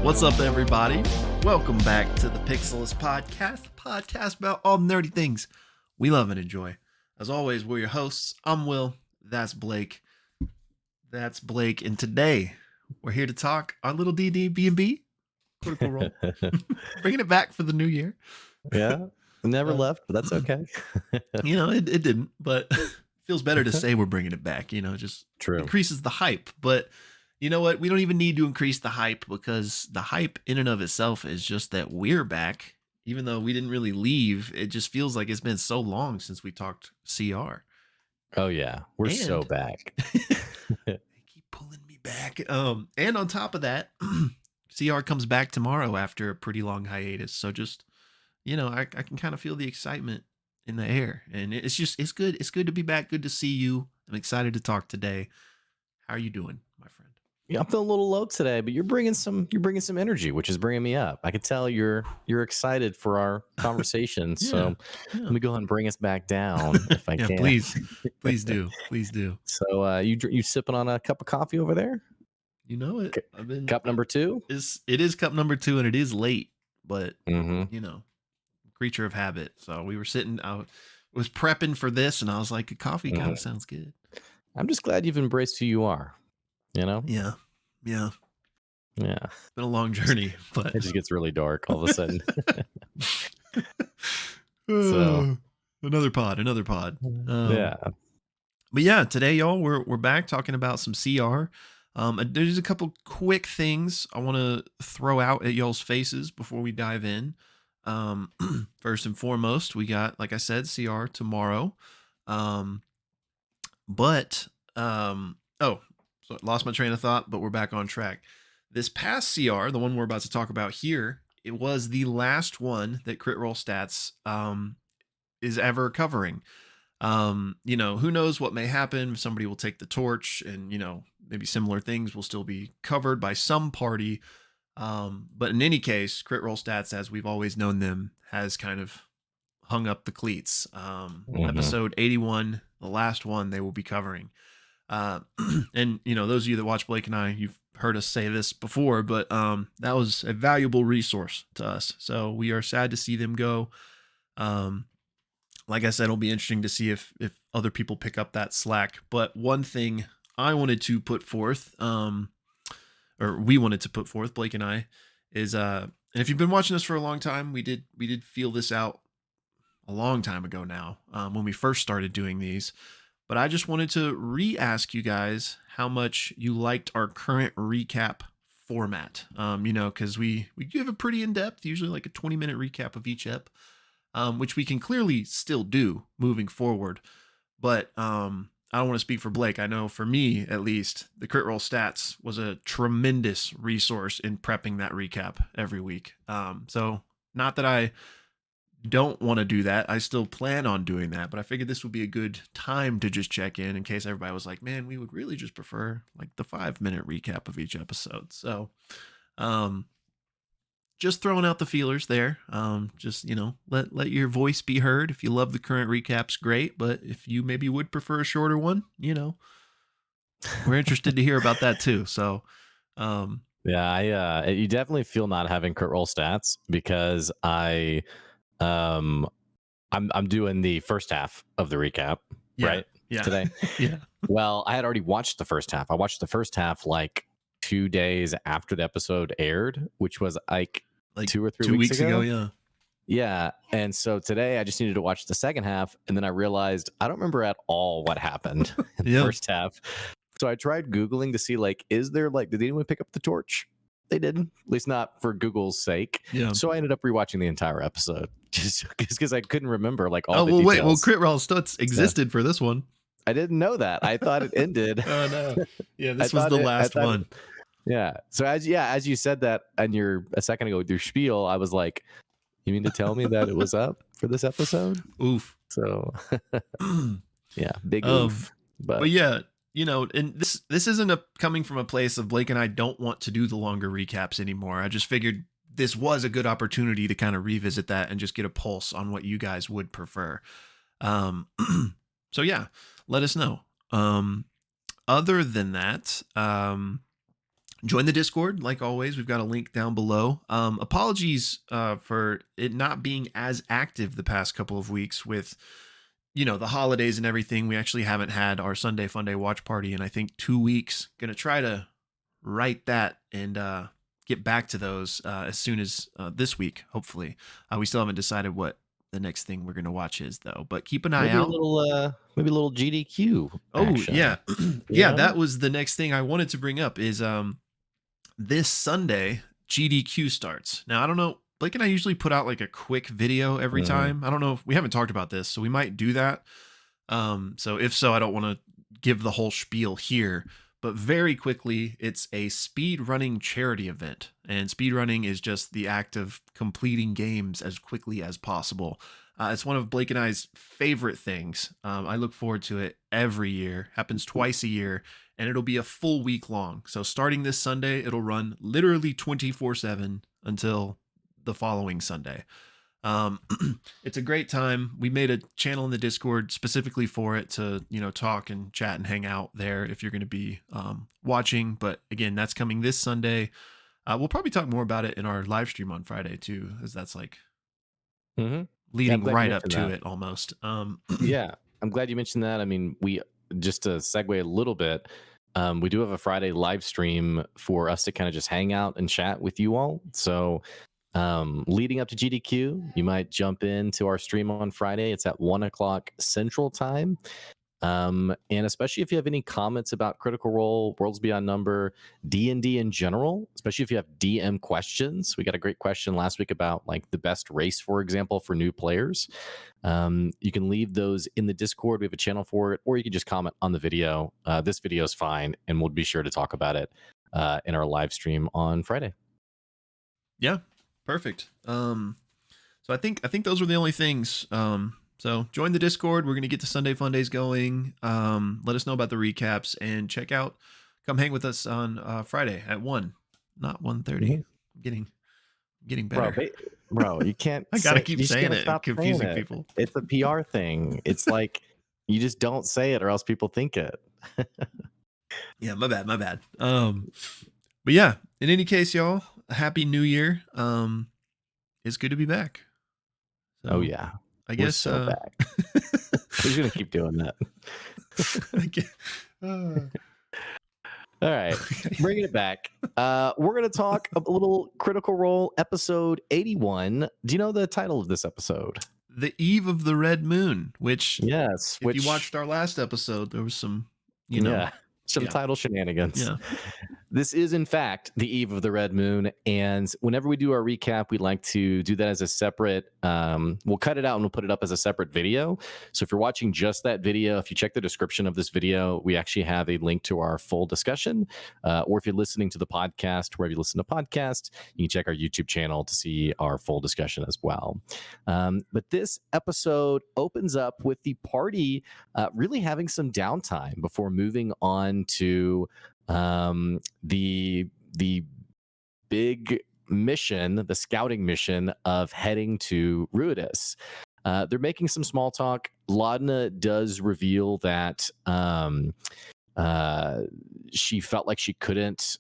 What's up, everybody? Welcome back to the Pixelists Podcast, the podcast about all nerdy things we love and enjoy. As always, we're your hosts. I'm Will. That's Blake. And today we're here to talk our little D&D B&B Critical Role, bringing it back for the new year. Yeah, never left, but that's okay. It didn't, but it feels better to say we're bringing it back. Just True. Increases the hype. But you know what? We don't even need to increase the hype, because the hype in and of itself is just that we're back. Even though we didn't really leave, it just feels like it's been so long since we talked CR. Oh yeah, we're so back. They keep pulling me back. And on top of that, CR comes back tomorrow after a pretty long hiatus. So just, I can kind of feel the excitement in the air, and it's good. It's good to be back. Good to see you. I'm excited to talk today. How are you doing, my friend? Yeah, I'm feeling a little low today, but you're bringing some energy, which is bringing me up. I can tell you're excited for our conversation. Yeah, so let me go ahead and bring us back down if I can. Please do. So you sipping on a cup of coffee over there? You know it. Cup number 2? It is cup number 2, and it is late, but Mm-hmm. Creature of habit. So we were sitting out, was prepping for this, and I was like, a coffee kind of sounds good. I'm just glad you've embraced who you are. Yeah. It's been a long journey, but it just gets really dark all of a sudden. So another pod. Yeah. But yeah, today, y'all, we're back talking about some CR. There's a couple quick things I want to throw out at y'all's faces before we dive in. First and foremost, we got, like I said, CR tomorrow. So I lost my train of thought, but we're back on track. This past CR, the one we're about to talk about here, it was the last one that Crit Roll Stats is ever covering. Who knows what may happen. Somebody will take the torch, and maybe similar things will still be covered by some party. But in any case, Crit Roll Stats, as we've always known them, has kind of hung up the cleats. Episode 81, the last one they will be covering. And those of you that watch Blake and I, you've heard us say this before, but that was a valuable resource to us. So we are sad to see them go. Like I said, it'll be interesting to see if other people pick up that slack. But one thing I wanted to put forth, or we wanted to put forth, Blake and I, is and if you've been watching this for a long time, we did feel this out a long time ago now, when we first started doing these. But I just wanted to re-ask you guys how much you liked our current recap format. Because we give a pretty in-depth, usually like a 20-minute recap of each ep, which we can clearly still do moving forward. But I don't want to speak for Blake. I know for me, at least, the Crit Roll Stats was a tremendous resource in prepping that recap every week. So not that I don't want to do that. I still plan on doing that, but I figured this would be a good time to just check in case everybody was like, man, we would really just prefer like the 5-minute recap of each episode. So, just throwing out the feelers there. Just, let your voice be heard. If you love the current recaps, great. But if you maybe would prefer a shorter one, we're interested to hear about that too. So, Yeah, you definitely feel not having Crit Roll Stats, because I'm doing the first half of the recap, right? Yeah. Today. Yeah. Well, I had already watched the first half. I watched the first half like 2 days after the episode aired, which was like 2 or 3 weeks ago. Yeah. Yeah. And so today I just needed to watch the second half, and then I realized I don't remember at all what happened in the first half. So I tried Googling to see, did anyone pick up the torch? They didn't, at least not for Google's sake. Yeah. So I ended up rewatching the entire episode just because I couldn't remember all the details. Wait. Well, Crit Roll Stats existed for this one. I didn't know that. I thought it ended. Oh no. Yeah, this was the last one. Yeah. So as you said that a second ago with your spiel, I was like, you mean to tell me that it was up for this episode? Oof. So yeah, big oof. But yeah, and this isn't coming from a place of Blake and I don't want to do the longer recaps anymore. I just figured this was a good opportunity to kind of revisit that and just get a pulse on what you guys would prefer. So yeah, let us know. Other than that, join the Discord. Like always, we've got a link down below. Apologies for it not being as active the past couple of weeks with, the holidays and everything. We actually haven't had our Sunday Funday watch party in, I think, 2 weeks. Gonna try to write that and get back to those as soon as this week, hopefully. We still haven't decided what the next thing we're gonna watch is, though, but keep an eye out. Maybe a little GDQ action. Yeah. Yeah, that was the next thing I wanted to bring up is this Sunday GDQ starts. Now, I don't know, Blake and I usually put out like a quick video every time. I don't know if we haven't talked about this, so we might do that. So if so, I don't want to give the whole spiel here, but very quickly, it's a speed running charity event, and speed running is just the act of completing games as quickly as possible. It's one of Blake and I's favorite things. I look forward to it every year. Happens twice a year, and it'll be a full week long. So starting this Sunday, it'll run literally 24/7 until the following Sunday. It's a great time. We made a channel in the Discord specifically for it to, talk and chat and hang out there if you're going to be watching. But again, that's coming this Sunday. We'll probably talk more about it in our live stream on Friday too, as that's like leading right up to it almost. Yeah, I'm glad you mentioned that. I mean, we just to segue a little bit. We do have a Friday live stream for us to kind of just hang out and chat with you all. So leading up to GDQ, you might jump into our stream on Friday. It's at 1:00 Central Time. And especially if you have any comments about Critical Role, Worlds Beyond Number, D&D in general, especially if you have DM questions. We got a great question last week about like the best race, for example, for new players. You can leave those in the Discord. We have a channel for it, or you can just comment on the video. This video is fine, and we'll be sure to talk about it in our live stream on Friday. Yeah, perfect. So I think those were the only things. So join the Discord. We're going to get the Sunday Fun Days going. Let us know about the recaps and come hang with us on Friday at 1, not 1:30. I'm getting better. Bro, you can't. I got to keep saying it, confusing people. It's a PR thing. It's like you just don't say it or else people think it. Yeah, my bad. But yeah, in any case, y'all, Happy New Year. It's good to be back. So, oh yeah. I guess so back. We're gonna keep doing that. All right, bringing it back. We're gonna talk a little Critical Role episode 81. Do you know the title of this episode? The Eve of the Red Moon. Which, yes, if you watched our last episode, there was some, title shenanigans. Yeah. This is, in fact, the Eve of the Red Moon. And whenever we do our recap, we'd like to do that as a separate, we'll cut it out and we'll put it up as a separate video. So if you're watching just that video, if you check the description of this video, we actually have a link to our full discussion. Or if you're listening to the podcast, wherever you listen to podcasts, you can check our YouTube channel to see our full discussion as well. But this episode opens up with the party really having some downtime before moving on to the big mission, the scouting mission of heading to RUIDUS. They're making some small talk. Laudna does reveal that she felt like she couldn't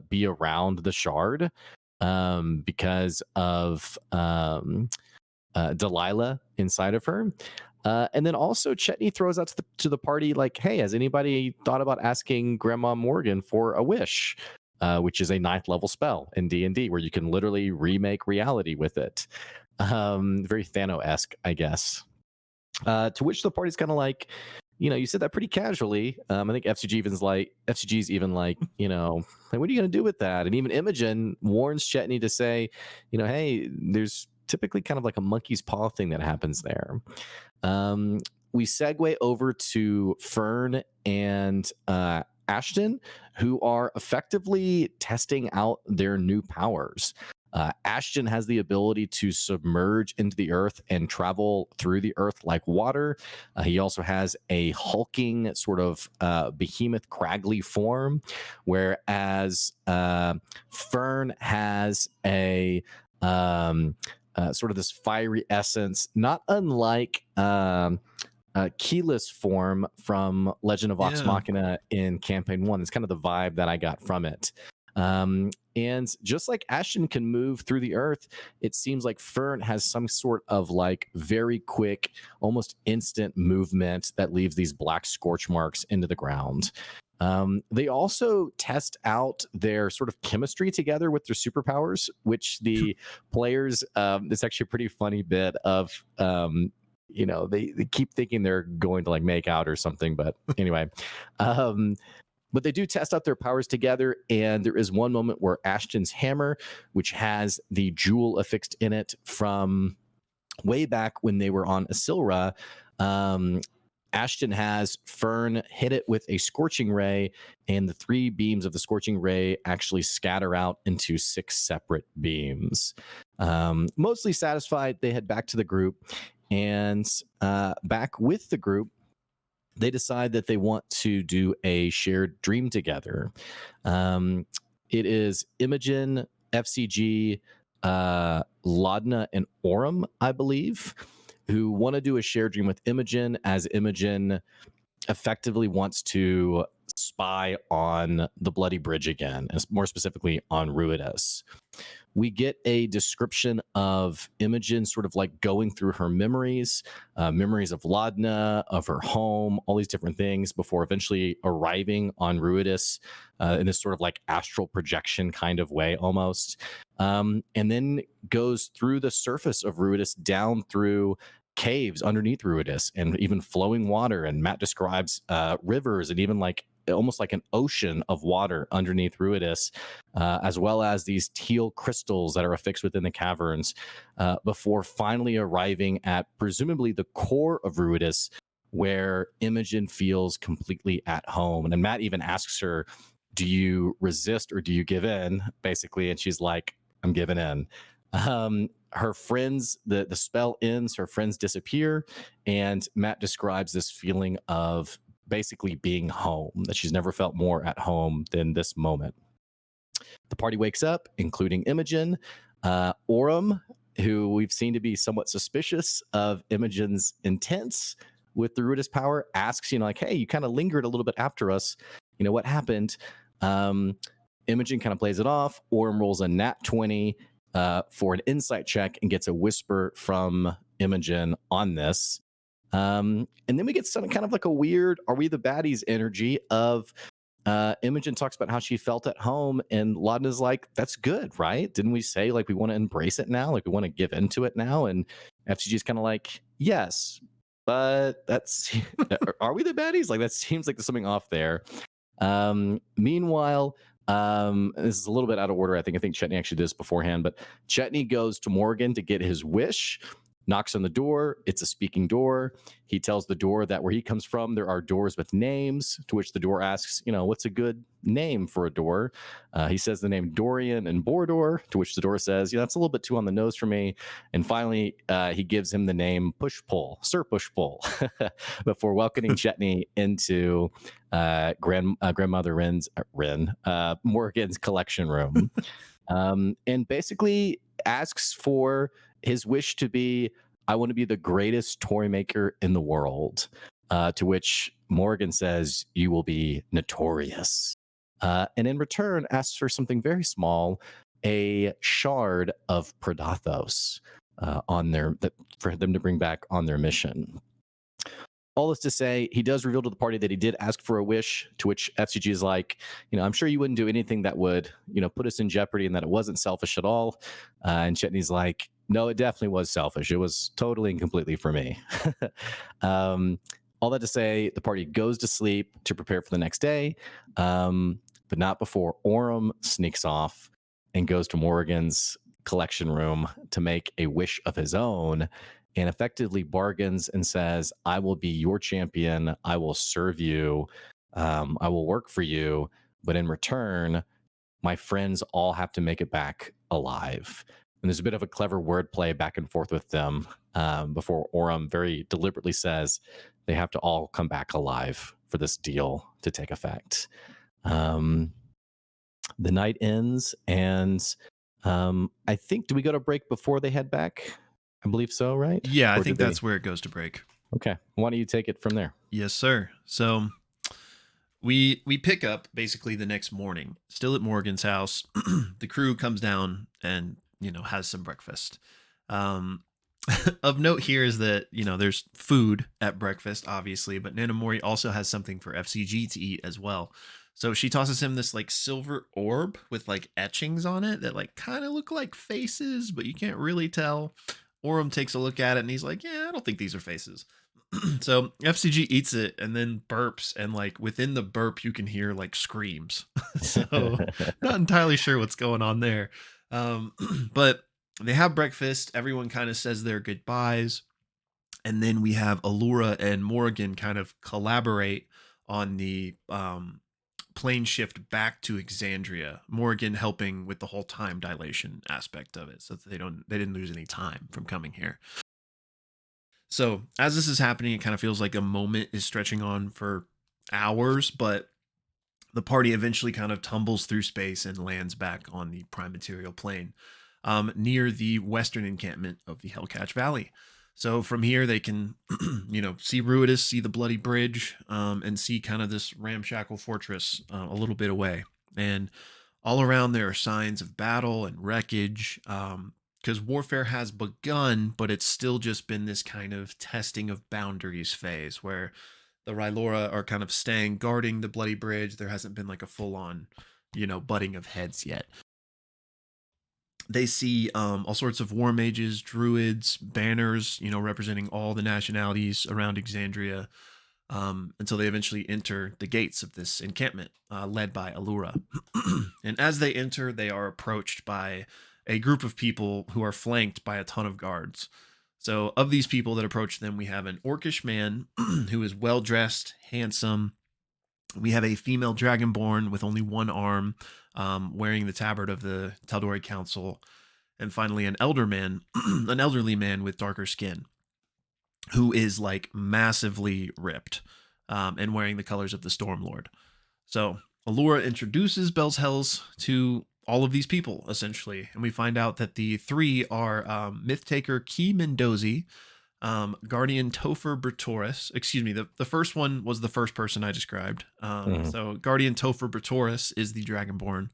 be around the shard because of Delilah inside of her. And then also Chetney throws out to the party like, hey, has anybody thought about asking Grandma Morgan for a wish? Which is a 9th level spell in D&D where you can literally remake reality with it. Very Thanos-esque, I guess. To which the party's kind of like, you said that pretty casually. I think FCG's even like, what are you going to do with that? And even Imogen warns Chetney to say, hey, there's typically kind of like a monkey's paw thing that happens there. We segue over to Fern and Ashton, who are effectively testing out their new powers. Ashton has the ability to submerge into the earth and travel through the earth like water. He also has a hulking sort of behemoth craggly form, whereas Fern has a sort of this fiery essence, not unlike Keyless form from Legend of Vox Machina in Campaign 1. It's kind of the vibe that I got from it. And just like Ashton can move through the earth, it seems like Fern has some sort of like very quick, almost instant movement that leaves these black scorch marks into the ground. They also test out their sort of chemistry together with their superpowers, which the players, it's actually a pretty funny bit of, they keep thinking they're going to like make out or something. But anyway, but they do test out their powers together. And there is one moment where Ashton's hammer, which has the jewel affixed in it from way back when they were on Asilra, Ashton has Fern hit it with a scorching ray, and the 3 beams of the scorching ray actually scatter out into 6 separate beams. Mostly satisfied, they head back to the group, and back with the group, they decide that they want to do a shared dream together. It is Imogen, F.C.G, Laudna, and Aurum, I believe, who want to do a shared dream with Imogen, as Imogen effectively wants to spy on the Bloody Bridge again, and more specifically on RUIDUS. We get a description of Imogen sort of like going through her memories, memories of Laudna, of her home, all these different things before eventually arriving on RUIDUS in this sort of like astral projection kind of way almost. And then goes through the surface of RUIDUS down through caves underneath RUIDUS and even flowing water. And Matt describes rivers and even like almost like an ocean of water underneath RUIDUS, as well as these teal crystals that are affixed within the caverns, before finally arriving at presumably the core of RUIDUS, where Imogen feels completely at home. And then Matt even asks her, do you resist or do you give in, basically? And she's like, I'm giving in. Her friends, the spell ends, her friends disappear, and Matt describes this feeling of basically being home, that she's never felt more at home than this moment. The party wakes up, including Imogen. Aurum, who we've seen to be somewhat suspicious of Imogen's intents with the RUIDUS power, asks, like, hey, you kind of lingered a little bit after us. What happened? Imogen kind of plays it off. Aurum rolls a nat 20 for an insight check and gets a whisper from Imogen on this. And then we get some kind of like a weird "Are we the baddies?" energy of Imogen talks about how she felt at home, and Laudna's like, "That's good, right? Didn't we say like we want to embrace it now? Like we want to give into it now?" And F.C.G's kind of like, "Yes, but that's are we the baddies? Like that seems like there's something off there." Meanwhile, this is a little bit out of order. I think Chetney actually did this beforehand, but Chetney goes to Morgan to get his wish. Knocks on the door. It's a speaking door. He tells the door that where he comes from, there are doors with names, to which the door asks, what's a good name for a door? He says the name Dorian and Bordor, to which the door says, that's a little bit too on the nose for me. And finally, he gives him the name Push Pull, Sir Push Pull, before welcoming Chetney into Grandmother Morgan's collection room. And basically asks for his wish to be, I want to be the greatest toy maker in the world, to which Morgan says, you will be notorious. And in return asks for something very small, a shard of Predathos for them to bring back on their mission. All this to say, he does reveal to the party that he did ask for a wish, to which F.C.G is like, I'm sure you wouldn't do anything that would, put us in jeopardy, and that it wasn't selfish at all. And Chetney's like, no, it definitely was selfish. It was totally and completely for me. All that to say, the party goes to sleep to prepare for the next day, but not before Aurum sneaks off and goes to Morgan's collection room to make a wish of his own, and effectively bargains and says, I will be your champion. I will serve you. I will work for you. But in return, my friends all have to make it back alive. And there's a bit of a clever wordplay back and forth with them before Aurum very deliberately says they have to all come back alive for this deal to take effect. The night ends, and I think, do we go to break before they head back? I believe so, right? Yeah, I think that's where it goes to break. Okay. Why don't you take it from there? Yes, sir. So We pick up basically the next morning, still at Morgan's house. The crew comes down and has some breakfast. Um, of note here is that there's food at breakfast, obviously, but Nanamori also has something for F.C.G to eat as well. So she tosses him this like silver orb with like etchings on it that like kind of look like faces, but you can't really tell. Orem takes a look at it and he's like, "Yeah, I don't think these are faces." So FCG eats it and then burps, and like within the burp you can hear like screams. So not entirely sure what's going on there. um but they have breakfast, everyone kind of says their goodbyes, and then we have Allura and Morgan kind of collaborate on the plane shift back to Exandria, Morgan helping with the whole time dilation aspect of it so that they didn't lose any time from coming here. So as this is happening, it kind of feels like a moment is stretching on for hours, but the party eventually kind of tumbles through space and lands back on the prime material plane, near the western encampment of the Hellcatch Valley. So from here, they can, see Ruidus, see the bloody bridge, and see kind of this ramshackle fortress a little bit away. And all around there are signs of battle and wreckage. Because warfare has begun, but it's still just been this kind of testing of boundaries phase where the Rylora are kind of staying guarding the bloody bridge. There hasn't been like a full on, butting of heads yet. They see all sorts of war mages, druids, banners, representing all the nationalities around Exandria, until they eventually enter the gates of this encampment, led by Allura. And as they enter, they are approached by a group of people who are flanked by a ton of guards. So, of these people that approach them, we have an orcish man who is well dressed, handsome. We have a female dragonborn with only one arm, wearing the tabard of the Taldori Council. And finally, an an elderly man with darker skin, who is like massively ripped, and wearing the colors of the Stormlord. So Allura introduces Bell's Hells to all of these people, essentially. And we find out that the three are Myth Taker Key Mendozi, Guardian Topher Bratoris. Excuse me, the first one was the first person I described. So Guardian Topher Bratoris is the Dragonborn.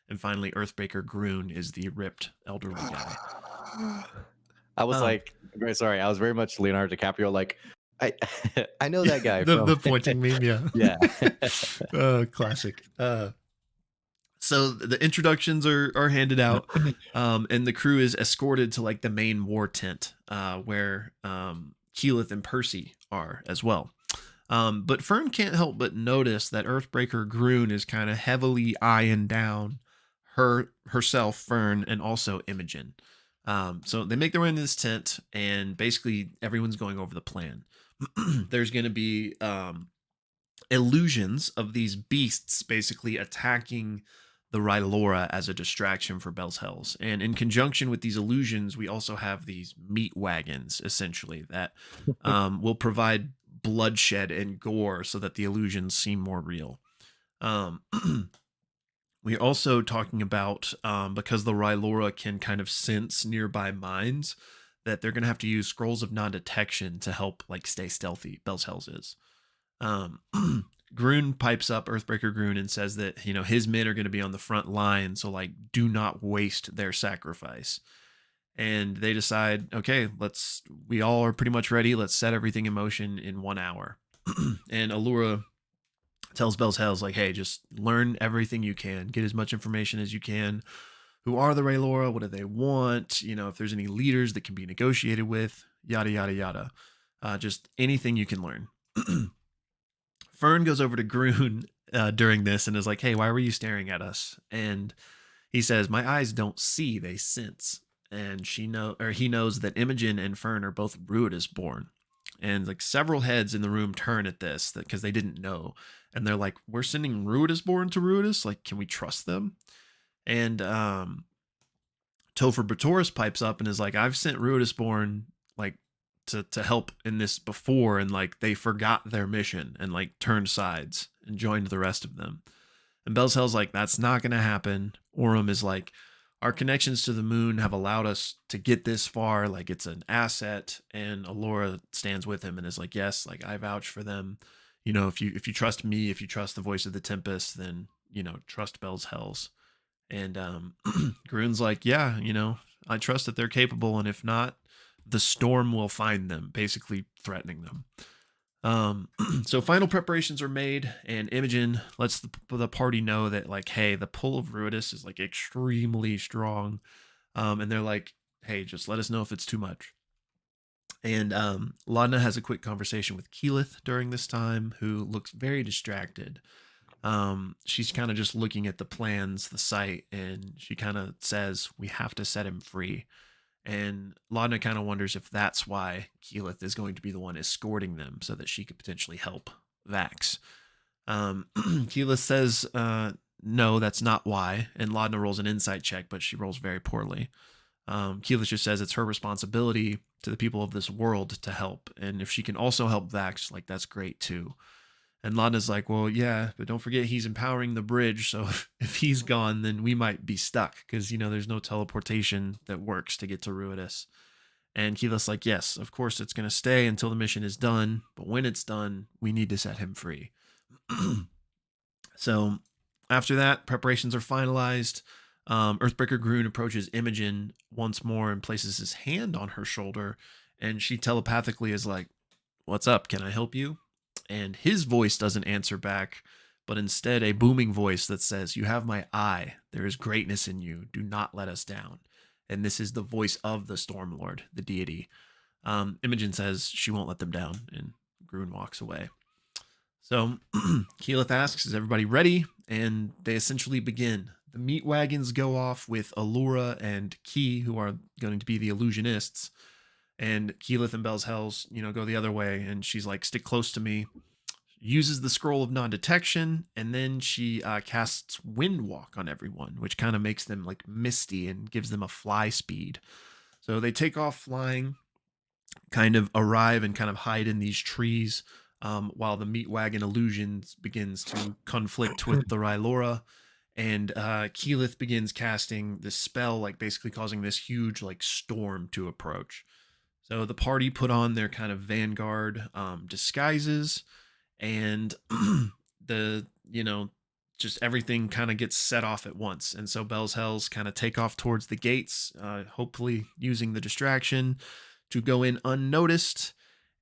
And finally, Earthbreaker Groon is the ripped elderly guy. I was very sorry. I was very much Leonardo DiCaprio. Like, I know that guy. The pointing meme, yeah. Yeah. Classic. So the introductions are handed out, and the crew is escorted to like the main war tent, where Keyleth and Percy are as well. But Fern can't help but notice that Earthbreaker Groon is kind of heavily eyeing down herself, Fern, and also Imogen. So they make their way into this tent, and basically everyone's going over the plan. There's going to be illusions of these beasts basically attacking the Rylora as a distraction for Bell's Hells. And in conjunction with these illusions, we also have these meat wagons, essentially, that will provide bloodshed and gore so that the illusions seem more real. We're also talking about, because the Rylora can kind of sense nearby mines, that they're going to have to use scrolls of non-detection to help like stay stealthy. Bell's Hells is. Groon pipes up, Earthbreaker Groon, and says that his men are going to be on the front line, so like do not waste their sacrifice. And they decide, okay, we all are pretty much ready. Let's set everything in motion in 1 hour. And Allura tells Bell's Hells, like, hey, just learn everything you can, get as much information as you can. Who are the Rylora? What do they want? If there's any leaders that can be negotiated with, yada yada yada. Just anything you can learn. Fern goes over to Groon during this and is like, hey, why were you staring at us? And he says, my eyes don't see, they sense. And he knows that Imogen and Fern are both RUIDUS born. And like several heads in the room turn at this because they didn't know. And they're like, we're sending RUIDUS born to RUIDUS? Like, can we trust them? And Topher Bratoris pipes up and is like, I've sent RUIDUS born like to help in this before, and like they forgot their mission and like turned sides and joined the rest of them. And Bell's Hell's like, that's not gonna happen. Orem is like, our connections to the moon have allowed us to get this far, like it's an asset. And Allura stands with him and is like, yes, like I vouch for them. if you trust me, if you trust the voice of the Tempest, then trust Bell's Hells. And Groon's like, yeah, I trust that they're capable, and if not, the storm will find them, basically threatening them. So final preparations are made, and Imogen lets the party know that, like, hey, the pull of RUIDUS is like extremely strong. And they're like, hey, just let us know if it's too much. And Laudna has a quick conversation with Keyleth during this time, who looks very distracted. She's kind of just looking at the plans, the site, and she kind of says, we have to set him free. And Laudna kind of wonders if that's why Keyleth is going to be the one escorting them, so that she could potentially help Vax. Keyleth says, no, that's not why. And Laudna rolls an insight check, but she rolls very poorly. Keyleth just says it's her responsibility to the people of this world to help. And if she can also help Vax, like, that's great too. And Laudna's like, well, yeah, but don't forget he's empowering the bridge. So if he's gone, then we might be stuck, because, there's no teleportation that works to get to RUIDUS. And Keyleth's like, yes, of course it's going to stay until the mission is done. But when it's done, we need to set him free. So after that, preparations are finalized. Earthbreaker Groon approaches Imogen once more and places his hand on her shoulder. And she telepathically is like, what's up? Can I help you? And his voice doesn't answer back, but instead a booming voice that says, you have my eye. There is greatness in you. Do not let us down. And this is the voice of the Stormlord, the deity. Imogen says she won't let them down, and Groon walks away. So Keyleth asks, is everybody ready? And they essentially begin. The meat wagons go off with Allura and Key, who are going to be the illusionists. And Keyleth and Bell's Hells, go the other way. And she's like, stick close to me. Uses the scroll of non-detection. And then she casts Wind Walk on everyone, which kind of makes them like misty and gives them a fly speed. So they take off flying, kind of arrive and kind of hide in these trees, while the meat wagon illusions begins to conflict with the Rylora. And Keyleth begins casting this spell, like basically causing this huge like storm to approach. So the party put on their kind of vanguard disguises, and the just everything kind of gets set off at once. And so Bell's Hells kind of take off towards the gates, hopefully using the distraction to go in unnoticed.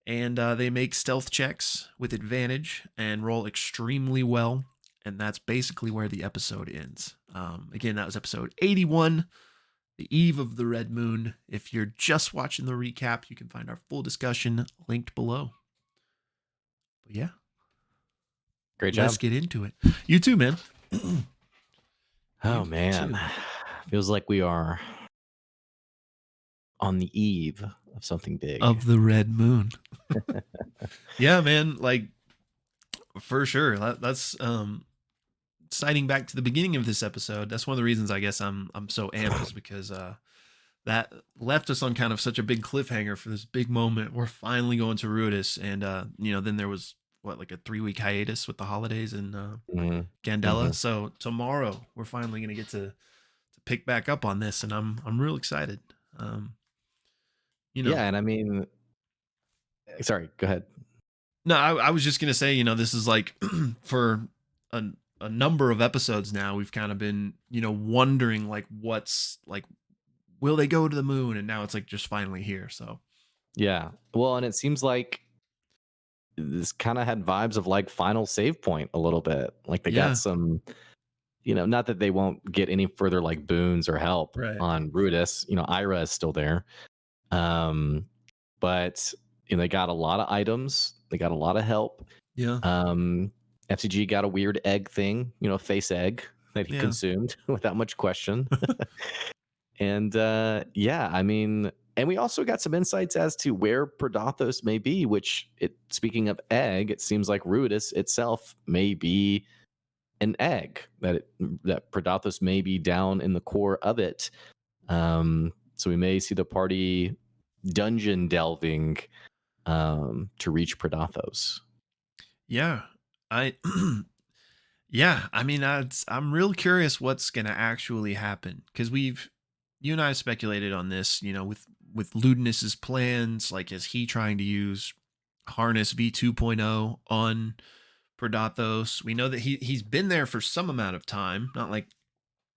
And they make stealth checks with advantage and roll extremely well. And that's basically where the episode ends. Again, that was episode 81. The Eve of the Red Moon. If you're just watching the recap, you can find our full discussion linked below. But yeah. Great job. Let's get into it. You too, man. Oh, man. Feels like we are on the eve of something big. Of the Red Moon. Yeah, man. Like, for sure. That's citing back to the beginning of this episode. That's one of the reasons I guess I'm so amped, is because that left us on kind of such a big cliffhanger for this big moment. We're finally going to RUIDUS, and then there was like a 3-week hiatus with the holidays in Gandela. Mm-hmm. So tomorrow we're finally going to get to pick back up on this, and I'm real excited. Yeah, and I mean, sorry, go ahead. No, I was just gonna say, this is like for a number of episodes now, we've kind of been, wondering like what's like, will they go to the moon? And now it's like just finally here. So yeah, well, and it seems like this kind of had vibes of like Final Save Point a little bit. Like they got some, not that they won't get any further like boons or help on RUIDUS. Ira is still there, but they got a lot of items. They got a lot of help. Yeah. F.C.G got a weird egg thing, face egg that he consumed without much question. And I mean, and we also got some insights as to where Predathos may be, which speaking of egg, it seems like RUIDUS itself may be an egg, that Predathos may be down in the core of it. So we may see the party dungeon delving to reach Predathos. Yeah. I mean, I'm real curious what's going to actually happen, because you and I speculated on this, with Ludinus's plans. Like, is he trying to use harness V2.0 on Predathos. We know that he's been there for some amount of time, not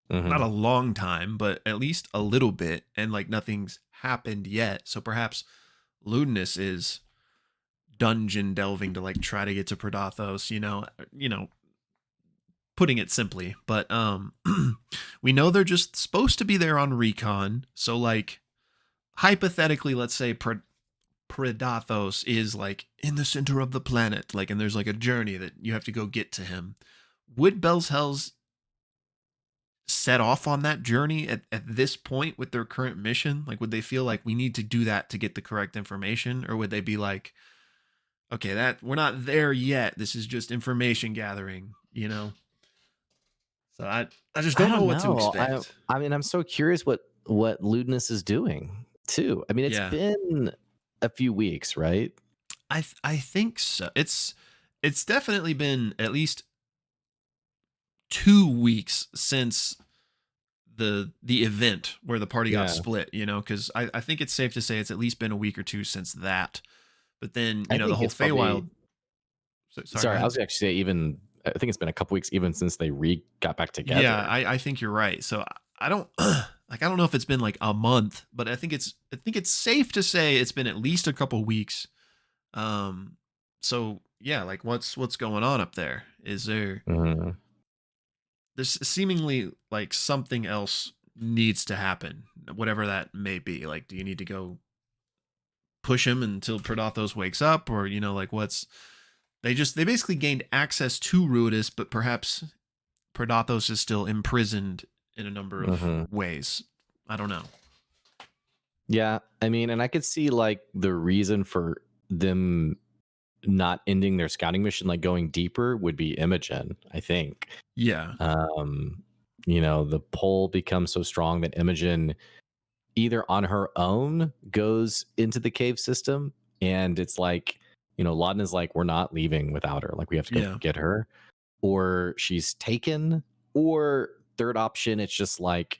a long time, but at least a little bit, and like nothing's happened yet. So perhaps Ludinus is dungeon delving to like try to get to Predathos, putting it simply. But we know they're just supposed to be there on recon. So like hypothetically, let's say Predathos is like in the center of the planet, like, and there's like a journey that you have to go get to him. Would Bell's Hells set off on that journey at this point with their current mission? Like, would they feel like we need to do that to get the correct information? Or would they be like, okay, that we're not there yet. This is just information gathering. So I just I don't know don't what to know. expect. I mean, I'm so curious what Ludinus is doing too. I mean, it's Yeah. been a few weeks, right? I think so. It's definitely been at least 2 weeks since the event where the party got Yeah. split, because I think it's safe to say it's at least been a week or two since that. But then, I the think whole it's probably, Feywild. Sorry, go sorry, I ahead. was actually say even, I think it's been a couple weeks even since they got back together. Yeah, I think you're right. So I don't like I don't know if it's been like a month, but I think it's safe to say it's been at least a couple weeks. So yeah, like what's going on up there? Is Mhm. there's seemingly like something else needs to happen, whatever that may be. Like, do you need to go push him until Predathos wakes up, or like what's they basically gained access to RUIDUS, but perhaps Predathos is still imprisoned in a number of ways. I don't know. Yeah, I mean, and I could see like the reason for them not ending their scouting mission, like going deeper, would be Imogen, I think. Yeah. The pull becomes so strong that Imogen either on her own goes into the cave system, and it's like, Lauden is like, we're not leaving without her. Like, we have to go Yeah. get her, or she's taken, or third option, it's just like,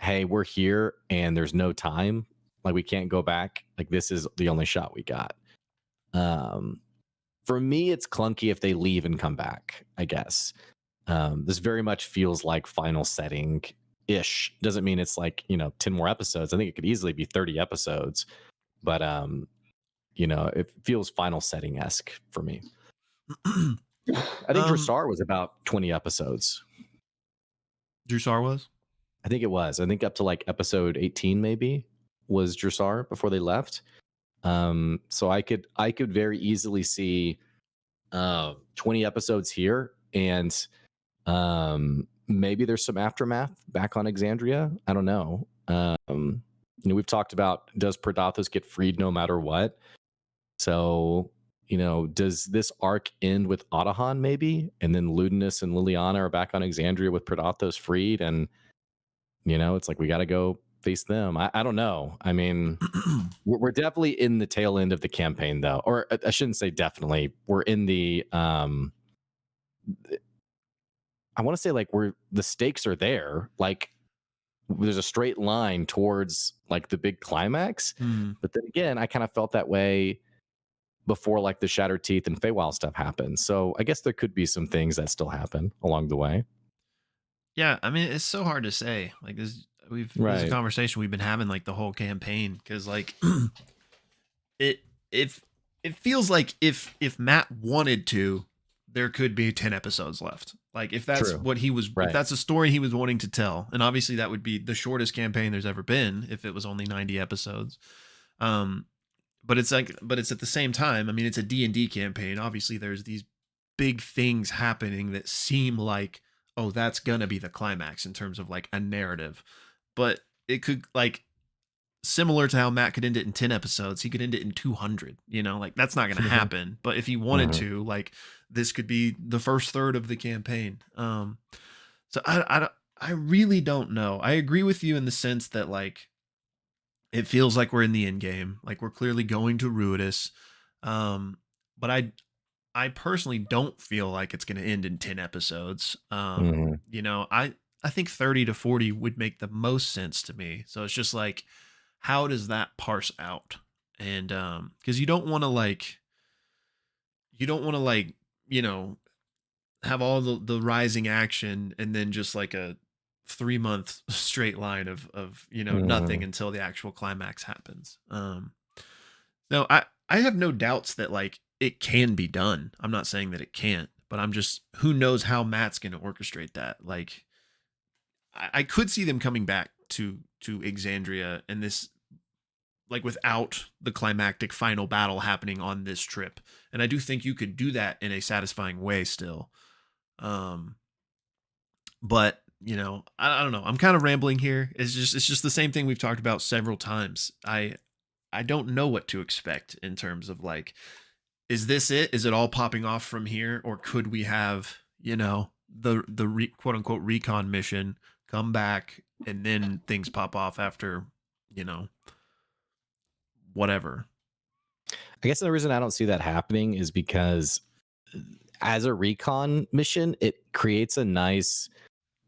hey, we're here and there's no time. Like, we can't go back. Like, this is the only shot we got. For me, it's clunky if they leave and come back, I guess. This very much feels like final setting ish. Doesn't mean it's like, 10 more episodes. I think it could easily be 30 episodes. But it feels final setting esque for me. I think Dressar was about 20 episodes. Dressar was? I think it was. I think up to like episode 18 maybe was Dressar before they left. So I could very easily see 20 episodes here, and maybe there's some aftermath back on Exandria. I don't know. We've talked about, does Predathos get freed no matter what? So, does this arc end with Otahan maybe? And then Ludinus and Liliana are back on Exandria with Predathos freed, and it's like we got to go face them. I don't know. I mean, we're definitely in the tail end of the campaign, though, or I shouldn't say definitely. We're in the I want to say like the stakes are there. Like, there's a straight line towards like the big climax. But then again, I kind of felt that way before like the Shattered Teeth and Feywild stuff happened. So I guess there could be some things that still happen along the way. Yeah, I mean, it's so hard to say. Like, this is a conversation we've been having like the whole campaign, because like it it feels like if Matt wanted to, there could be 10 episodes left. Like, if that's what he was, if that's a story he was wanting to tell, and obviously that would be the shortest campaign there's ever been if it was only 90 episodes. But it's at the same time, I mean, it's a D&D campaign. Obviously there's these big things happening that seem like, oh, that's gonna be the climax in terms of like a narrative. But it could, like, similar to how Matt could end it in 10 episodes, he could end it in 200, like that's not going to happen. But if he wanted to, like, this could be the first third of the campaign. So I really don't know. I agree with you in the sense that, like, it feels like we're in the end game. Like, we're clearly going to RUIDUS. But I personally don't feel like it's going to end in 10 episodes. I think 30 to 40 would make the most sense to me. So it's just like, how does that parse out? And because you don't want to, like, you don't want to like, you know, have all the rising action and then just like a 3 month straight line of nothing Mm. until the actual climax happens. No, I have no doubts that like it can be done. I'm not saying that it can't, but I'm just, who knows how Matt's going to orchestrate that. Like I could see them coming back to Exandria and this, like without the climactic final battle happening on this trip. And I do think you could do that in a satisfying way still. Um but I don't know. I'm kind of rambling here. It's just the same thing we've talked about several times. I don't know what to expect in terms of like, is this it? Is it all popping off from here, or could we have quote unquote recon mission come back and then things pop off after you know whatever. I guess the reason I don't see that happening is because as a recon mission, it creates a nice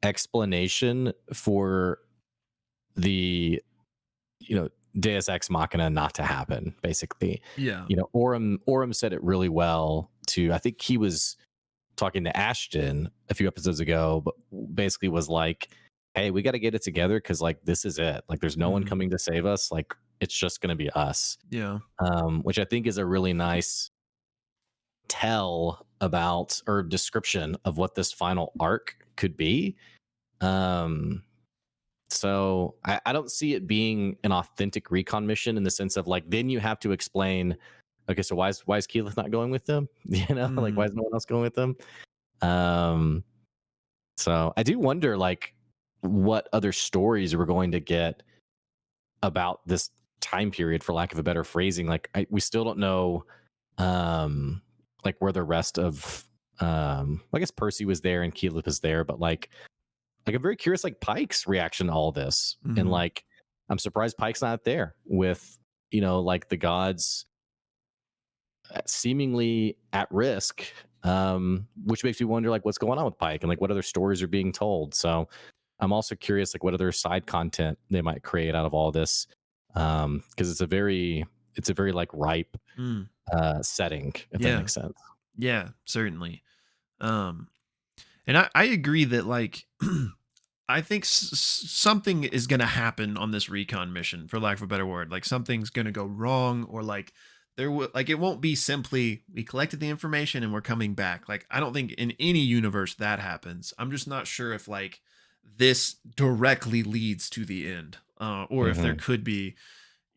explanation for the Deus Ex Machina not to happen. Basically, Yeah. Orem said it really well. I think he was talking to Ashton a few episodes ago, but basically was like, "Hey, we got to get it together because like this is it. Like, there's no one coming to save us. Like, it's just gonna be us." Yeah. Which I think is a really nice tell about or description of what this final arc could be. So I don't see it being an authentic recon mission in the sense of like, then you have to explain, okay, so why is Keyleth not going with them? Like why is no one else going with them? So I do wonder like what other stories we're going to get about this time period, for lack of a better phrasing. Like we still don't know like where the rest of I guess Percy was there and Keyleth was there, but like I'm very curious like Pike's reaction to all this. And like I'm surprised Pike's not there with like the gods seemingly at risk, which makes me wonder like what's going on with Pike and like what other stories are being told. So I'm also curious like what other side content they might create out of all this, because it's a very like ripe setting, if that makes sense. Yeah, certainly. And I agree that like I think something is going to happen on this recon mission, for lack of a better word. Like something's going to go wrong, or like like it won't be simply we collected the information and we're coming back. Like I don't think in any universe that happens. I'm just not sure if like this directly leads to the end, or if there could be,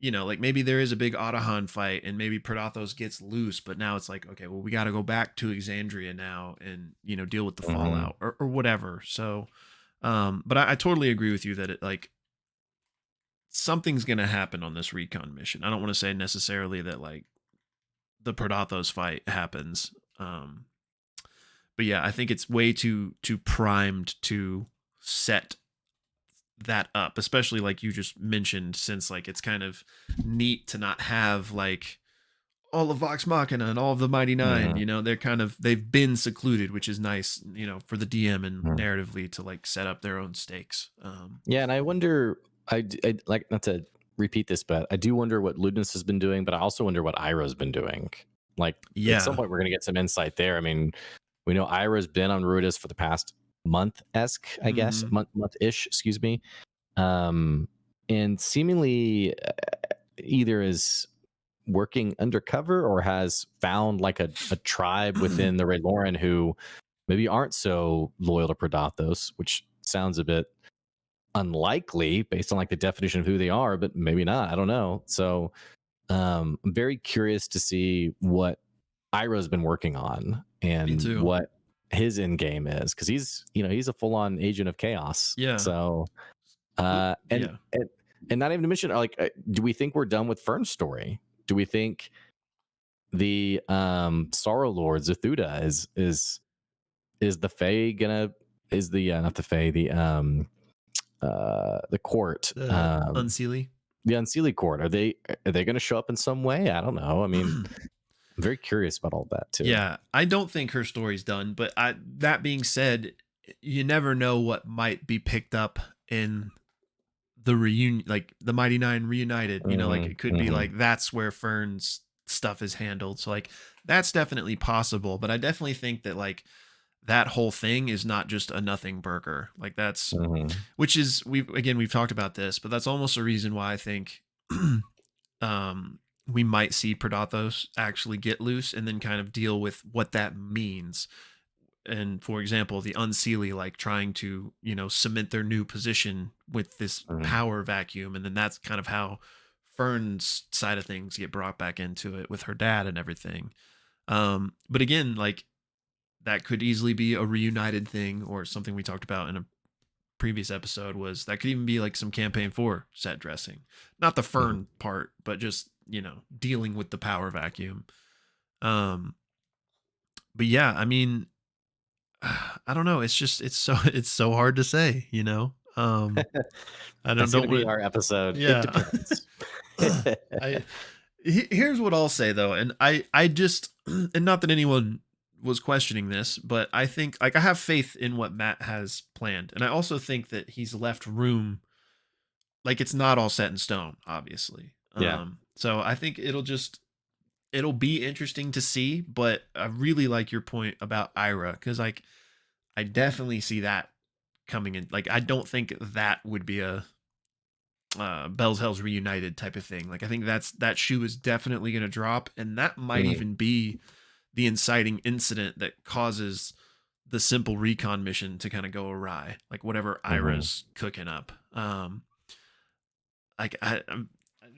like maybe there is a big Autohan fight and maybe Predathos gets loose, but now it's like, okay, well, we got to go back to Exandria now and, deal with the fallout or whatever. So, but I totally agree with you that it like something's going to happen on this recon mission. I don't want to say necessarily that like the Predathos fight happens. But yeah, I think it's way too primed to set that up, especially like you just mentioned, since like it's kind of neat to not have like all of Vox Machina and all of the Mighty Nine. They've been secluded, which is nice, for the DM and narratively to like set up their own stakes. Yeah, and I wonder, I like, not to repeat this, but I do wonder what Ludinus has been doing, but I also wonder what Iroh's been doing. Like at some point we're gonna get some insight there. I mean, we know Iroh's been on RUIDUS for the past month-esque, I guess, month-ish, excuse me. And seemingly either is working undercover or has found like a tribe within the Red Lauren who maybe aren't so loyal to Predathos, which sounds a bit unlikely based on like the definition of who they are, but maybe not. I don't know. So I'm very curious to see what Iroh's been working on and what his end game is, because he's a full-on agent of chaos. Yeah. So and not even to mention like do we think we're done with Fern's story? Do we think the Sorrow Lord Zethуда is the Fae gonna is the not the Fae, the court, Unseelie? The Unseelie court, are they gonna show up in some way? I don't know. I mean, I'm very curious about all that too. Yeah, I don't think her story's done, but that being said, you never know what might be picked up in the reunion, like the Mighty Nine reunited. Like it could be like that's where Fern's stuff is handled. So like that's definitely possible, but I definitely think that like that whole thing is not just a nothing burger. Like that's Hmm. which is we've talked about this, but that's almost a reason why I think we might see Predathos actually get loose and then kind of deal with what that means. And for example, the Unseelie like trying to, cement their new position with this Hmm. power vacuum, and then that's kind of how Fern's side of things get brought back into it with her dad and everything. But again, like that could easily be a reunited thing, or something we talked about in a previous episode was that could even be like some campaign 4 set dressing, not the Hmm. Fern part, but just dealing with the power vacuum. um but yeah, I mean, I don't know, it's so hard to say, I That's going don't to be want our episode. It yeah. depends. I Here's what I'll say though, and I just and not that anyone was questioning this, but I think like I have faith in what Matt has planned, and I also think that he's left room, like it's not all set in stone, obviously. Yeah. So I think it'll be interesting to see, but I really like your point about Ira, because like I definitely see that coming in. Like I don't think that would be a Bell's Hells Reunited type of thing. Like I think that shoe is definitely going to drop, and that might Mm. even be the inciting incident that causes the simple recon mission to kind of go awry. Like whatever Hmm. Ira's cooking up. Like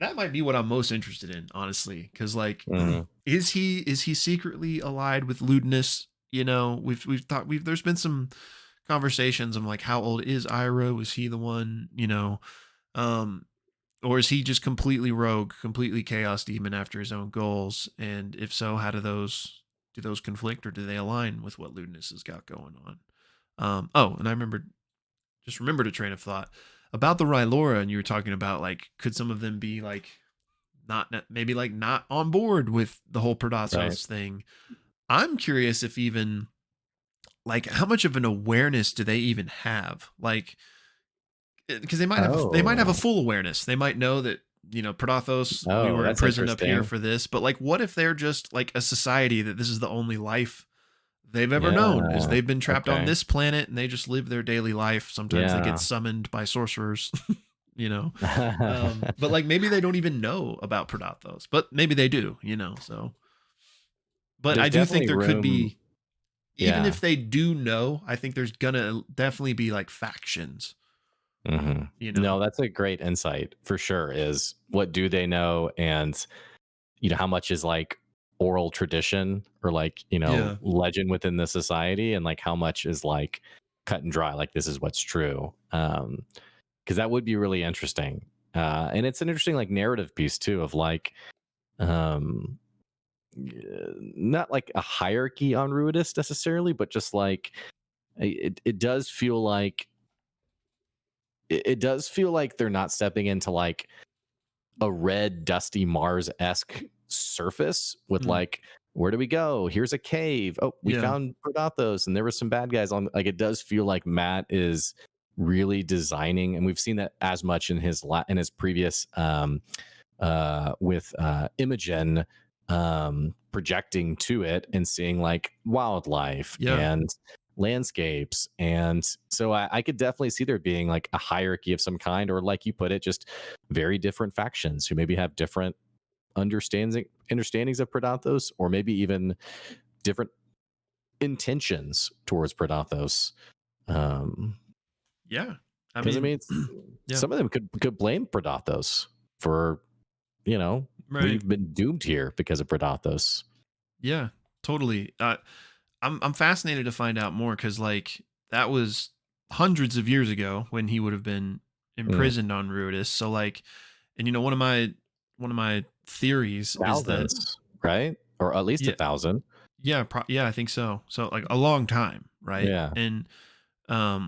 that might be what I'm most interested in, honestly, because like, Hmm. is he secretly allied with Ludinus? We've thought there's been some conversations. I'm like, how old is Ira? Was he the one? Um, or is he just completely rogue, completely chaos demon after his own goals? And if so, how do those conflict, or do they align with what Ludinus has got going on? Oh, and I remembered a train of thought about the Rylora, and you were talking about like, could some of them be like not maybe like not on board with the whole Right. Predasos thing? I'm curious if even like how much of an awareness do they even have? Like, because they might have a Oh. full awareness. They might know that Predathos, we Oh, were that's imprisoned up here interesting. for this. But like, what if they're just like a society that this is the only life they've ever known? Is Yeah. they've been trapped on Okay. this planet and they just live their daily life. Sometimes they get Yeah. summoned by sorcerers, you know. But like maybe they don't even know about Predathos, but maybe they do, So, but I There's do think definitely there could room. be, even Yeah. if they do know, I think there's gonna definitely be like factions, Hmm. you know. No, that's a great insight for sure. Is what do they know, and how much is like oral tradition or like Yeah. legend within the society, and like how much is like cut and dry, like this is what's true. Because that would be really interesting, and it's an interesting like narrative piece too of like um not like a hierarchy on Ruidus necessarily, but just like it does feel like it does feel like they're not stepping into like a red dusty Mars-esque surface with Mm, like, where do we go? Here's a cave. Oh, we yeah. found Predathos and there were some bad guys on. Like, it does feel like Matt is really designing, and we've seen that as much in his previous with Imogen, projecting to it and seeing like wildlife Yeah. and landscapes. And so I could definitely see there being like a hierarchy of some kind, or like you put it, just very different factions who maybe have different understandings of Predathos, or maybe even different intentions towards Predathos. Um, Yeah. I because I mean, mean, yeah. some of them could blame Predathos for Right. we've been doomed here because of Predathos. Yeah. Totally. I'm fascinated to find out more, because like that was hundreds of years ago when he would have been Mm. imprisoned on Ruidus. So like, and one of my theories is that, Thousands, right? Or at least a yeah, thousand. yeah, I think so. So like a long time, right? Yeah. And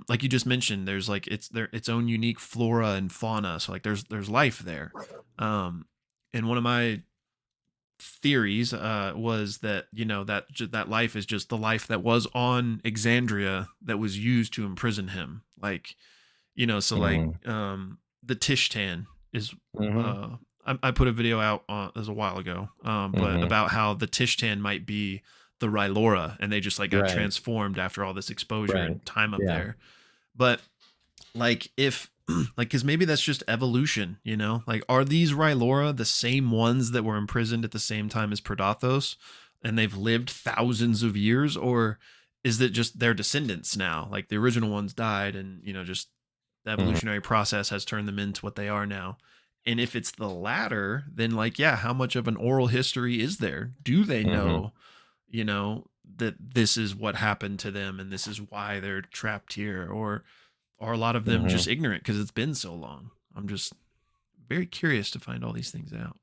like you just mentioned, there's like its own unique flora and fauna. So like there's life there. Um, and one of my theories was that that life is just the life that was on Exandria that was used to imprison him. Like, so like Hmm. the Tishtan is Hmm. I put a video out it was a while ago, but about how the Tishtan might be the Rylora, and they just like got Right. transformed after all this exposure Right. and time up Yeah. there. But like if like because maybe that's just evolution, you know? Like are these Rylora the same ones that were imprisoned at the same time as Predathos, and they've lived thousands of years, or is it just their descendants now? Like the original ones died, and you know just the Mhm. evolutionary process has turned them into what they are now. And if it's the latter, then like, yeah, how much of an oral history is there? Do they Mhm. know, you know, that this is what happened to them and this is why they're trapped here? Or are a lot of them Mhm. just ignorant because it's been so long? I'm just very curious to find all these things out.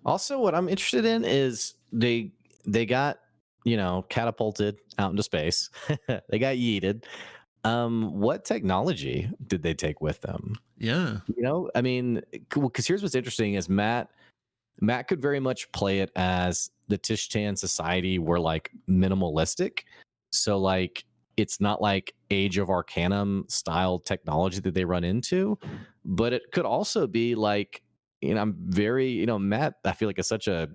Also, what I'm interested in is they got, you know, catapulted out into space. They got yeeted. What technology did they take with them? Yeah. You know, I mean, because here's what's interesting is Matt could very much play it as the Tishtan society were like minimalistic. So like it's not like Age of Arcanum style technology that they run into, but it could also be like, you know, I'm very, you know, Matt, I feel like is such a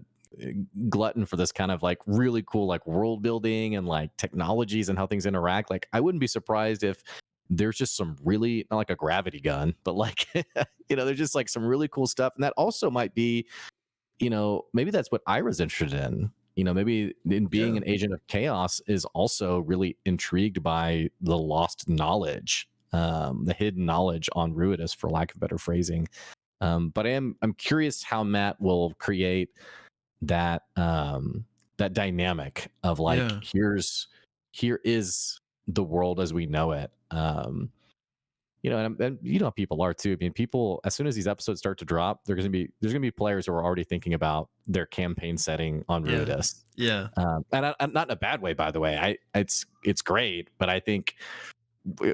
glutton for this kind of like really cool like world building and like technologies and how things interact. Like I wouldn't be surprised if there's just some really not like a gravity gun, but like you know, there's just like some really cool stuff. And that also might be, you know, maybe that's what Ira's interested in. You know, maybe in being Yeah. an agent of chaos is also really intrigued by the lost knowledge, the hidden knowledge on RUIDUS, for lack of better phrasing. But I'm curious how Matt will create that that dynamic of like Yeah. here is the world as we know it. You know, and you know how people are too. I mean, people as soon as these episodes start to drop, there's gonna be players who are already thinking about their campaign setting on Yeah. RUIDUS, Yeah. and not in a bad way, by the way. It's great, but I think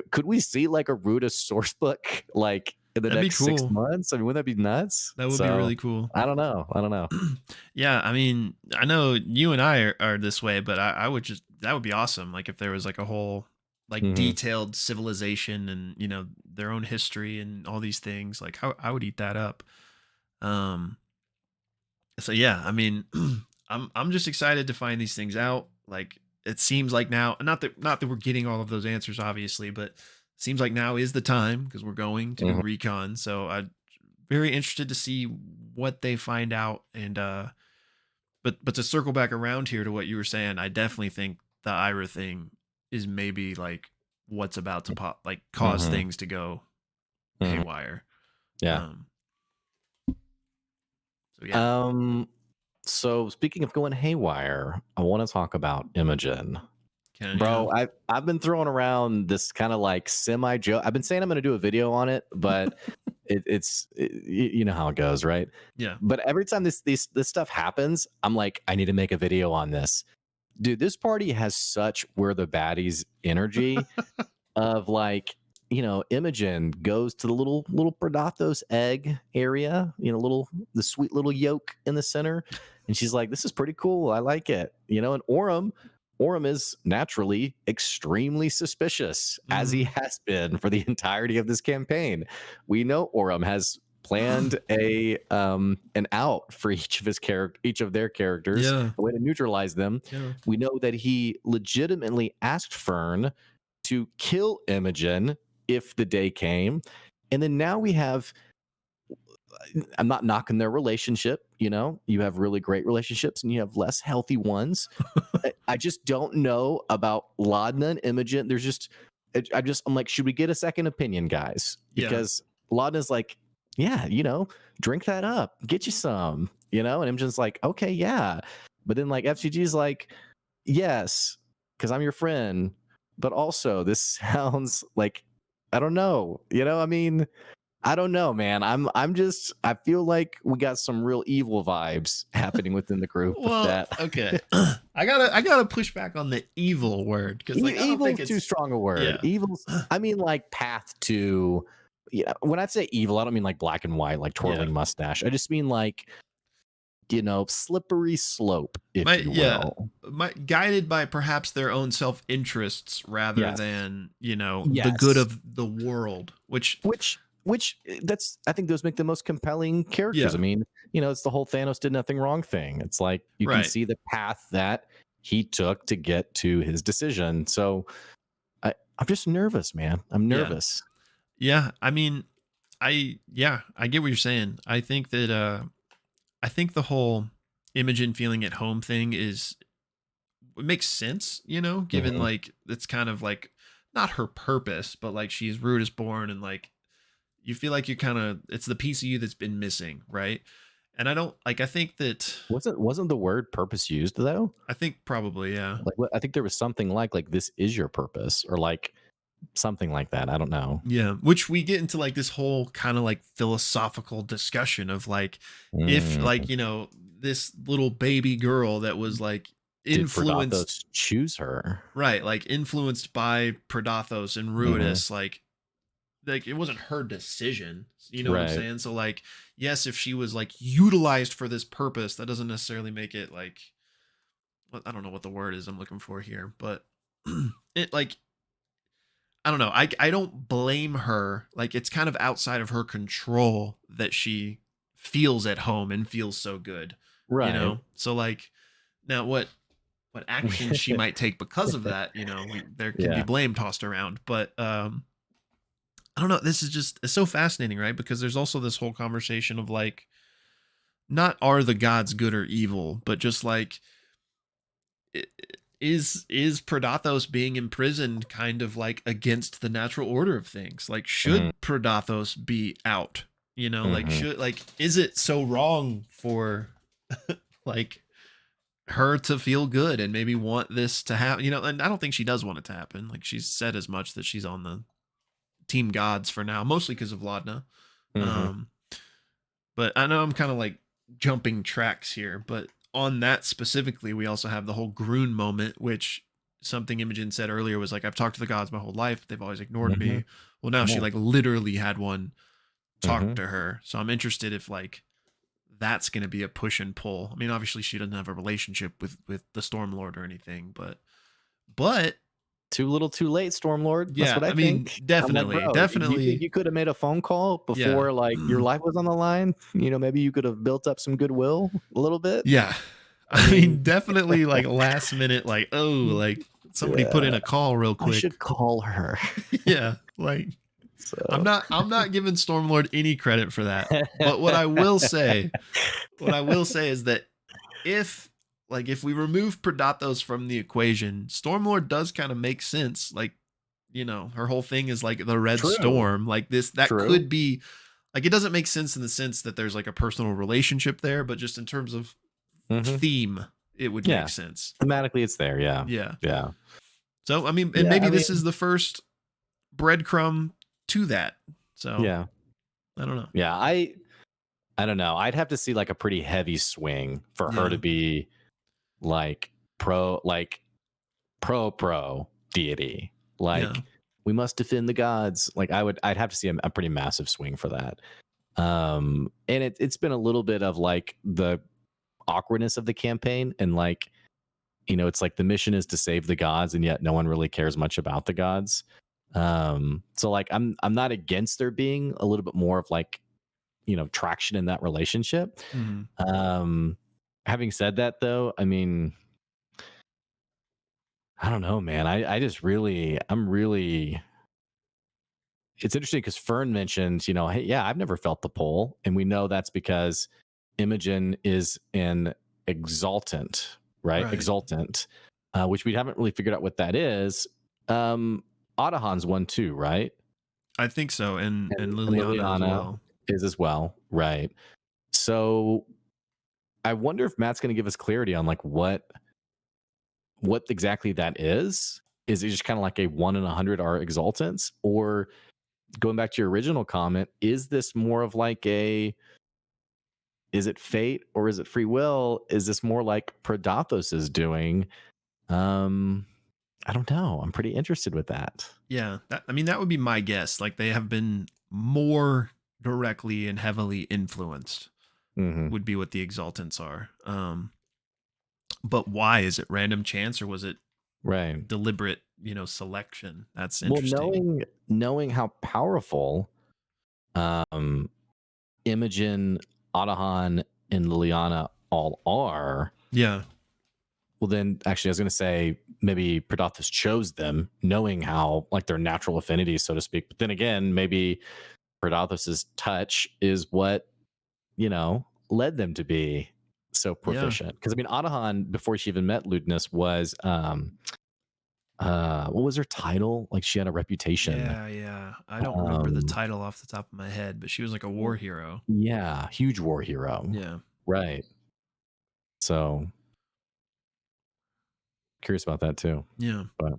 could we see like a RUIDUS source book like in the That'd be next six cool. months? I mean, wouldn't that be nuts? That would be So really cool. I don't know. I don't know. Yeah, I mean, I know you and I are this way, but I would just that would be awesome. Like if there was like a whole like Hmm. detailed civilization and you know their own history and all these things. Like how I would eat that up. Um. So yeah, I mean, I'm just excited to find these things out. Like it seems like now, not that we're getting all of those answers, obviously, but seems like now is the time because we're going to do Hmm. recon. So I'm very interested to see what they find out and but to circle back around here to what you were saying, I definitely think the Ira thing is maybe like what's about to pop, like cause Hmm. things to go Hmm. haywire. Yeah. Um, so yeah, Um. So speaking of going haywire, I want to talk about Imogen. yeah, Bro, I've been throwing around this kind of like semi joke. I've been saying I'm going to do a video on it, but you know how it goes, right? yeah, But every time this stuff happens, I'm like, I need to make a video on this. Dude, this party has such we're the baddies energy of like, you know, Imogen goes to the little Predathos egg area, you know, the sweet little yolk in the center, and she's like, "This is pretty cool. I like it." You know, and Orem is naturally extremely suspicious, as he mm, has been for the entirety of this campaign. We know Orem has planned an out for each of their characters, yeah, a way to neutralize them. yeah. We know that he legitimately asked Fern to kill Imogen if the day came. And then now we have, I'm not knocking their relationship, you know, you have really great relationships and you have less healthy ones. I just don't know about Laudna and Imogen. I'm like, should we get a second opinion, guys? Yeah. Because Laudna's like, yeah, you know, drink that up, get you some, you know, and Imogen's like, okay, yeah. But then like F.C.G's like, yes, because I'm your friend. But also, this sounds like I don't know. You know, I mean, I don't know, man. I feel like we got some real evil vibes happening within the group Well, that okay. I gotta push back on the evil word because like I don't think evil's too it's strong a word. yeah. Evil's I mean like path to yeah, when I say evil, I don't mean like black and white, like Yeah. twirling mustache. I just mean like, you know, slippery slope, if My you yeah. will. My guided by perhaps their own self-interests rather Yes. than, you know, the good Yes. of the world, which Which which I think those make the most compelling characters. Yeah. I mean, it's the whole Thanos did nothing wrong thing. It's like you can Right. see the path that he took to get to his decision. So I'm just nervous, man. I'm nervous. Yeah. I mean, I get what you're saying. I think that I think the whole Imogen feeling at home thing it makes sense, given Mhm. like it's kind of like not her purpose, but like she's RUIDUS born, and like you feel like you kind of it's the piece of you that's been missing, right? And I don't like I think that Wasn't the word purpose used though? I think probably, yeah. Like I think there was something like this is your purpose, or like something like that. I don't know. Yeah, which we get into like this whole kind of like philosophical discussion of like if like, Mm. this little baby girl that was like Did influenced, Predathos choose her? right, like influenced by Predathos and Mhm. RUIDUS, like it wasn't her decision. You know what I'm Right. saying? So like, yes, if she was like utilized for this purpose, that doesn't necessarily make it like I don't know what the word is I'm looking for here, but it like I don't know. I don't blame her. Like it's kind of outside of her control that she feels at home and feels so good, Right. So like now what actions she might take because of that, there can be Yeah. blame tossed around, but I don't know. This is just it's so fascinating, right? Because there's also this whole conversation of like not are the gods good or evil, but just like i- is Predathos being imprisoned kind of like against the natural order of things? Like Mhm. should Predathos be out? Like Mhm. should like is it so wrong for like her to feel good and maybe want this to happen? And I don't think she does want it to happen. Like she's said as much that she's on the team gods for now, mostly because of Vladna. Mhm. Um, but I know I'm kind of like jumping tracks here, but on that specifically, we also have the whole Groon moment, which something Imogen said earlier was like, I've talked to the gods my whole life, but they've always ignored Mhm. me. Well, now she Yeah. like literally had one talk Mhm. to her. So I'm interested if like that's going to be a push and pull. I mean, obviously she doesn't have a relationship with the Storm Lord or anything, but Too little, too late, Stormlord. That's yeah, what I I mean, think. I'm like, definitely, bro, you think definitely, you could have made a phone call yeah. before like your life was on the line? Maybe you could have built up some goodwill a little bit. Yeah. I I mean, mean, definitely like last minute, like, oh, like somebody put in yeah, a call real I quick. should call her. Yeah. Like I'm So not I'm not giving Stormlord any credit for that. But what I will say is that if if we remove Predathos from the equation, Stormlord does kind of make sense. Like, her whole thing is like the red true, storm. Like that true. could be like it doesn't make sense in the sense that there's like a personal relationship there, but just in terms of Hmm. theme, it would make Yeah, sense. thematically, it's there. Yeah, Yeah. yeah, So I mean, and yeah. maybe I this is mean, the first breadcrumb to that. So yeah, I don't know. yeah. I don't know. I'd have to see like a pretty heavy swing for her to Yeah. be like pro deity. Yeah. Like we must defend the gods. Like I'd have to see a pretty massive swing for that. And it's been a little bit of like the awkwardness of the campaign, and like it's like the mission is to save the gods, and yet no one really cares much about the gods. So like I'm not against there being a little bit more of like traction in that relationship. Mhm. um Having said that though, I mean, I don't know, man. I'm really. It's interesting because Fern mentioned, hey, yeah, I've never felt the pull, and we know that's because Imogen is an exaltant, right? Right. Exaltant, which we haven't really figured out what that is. Um, Adahan's one too, right? I think so, and And Liliana as Liliana well. is as well, right? So I wonder if Matt's going to give us clarity on like what exactly that is. Is it just kind of like a 1 in 100 are exaltants, or going back to your original comment, is this more of like is it fate or is it free will? Is this more like Predathos is doing? Um, I don't know. I'm pretty interested with that. Yeah. I mean, that would be my guess. Like they have been more directly and heavily influenced Hmm. would be what the exaltants are. But why is it random chance or was it Right. deliberate, selection? That's Well, interesting. knowing how powerful um, Imogen, Adahan, and Liliana all are, Yeah. well, then actually, I was going to say maybe Predathus chose them, knowing how like their natural affinities, so to speak. But then again, maybe Predathus's touch is what led them to be so Yeah. proficient. Because I mean, Adahan, before she even met Ludinus, was what was her title? Like she had a reputation. Yeah. I don't remember the Um, title off the top of my head, but she was like a war hero. yeah, huge war hero. Yeah. Right. So curious about that too. Yeah. But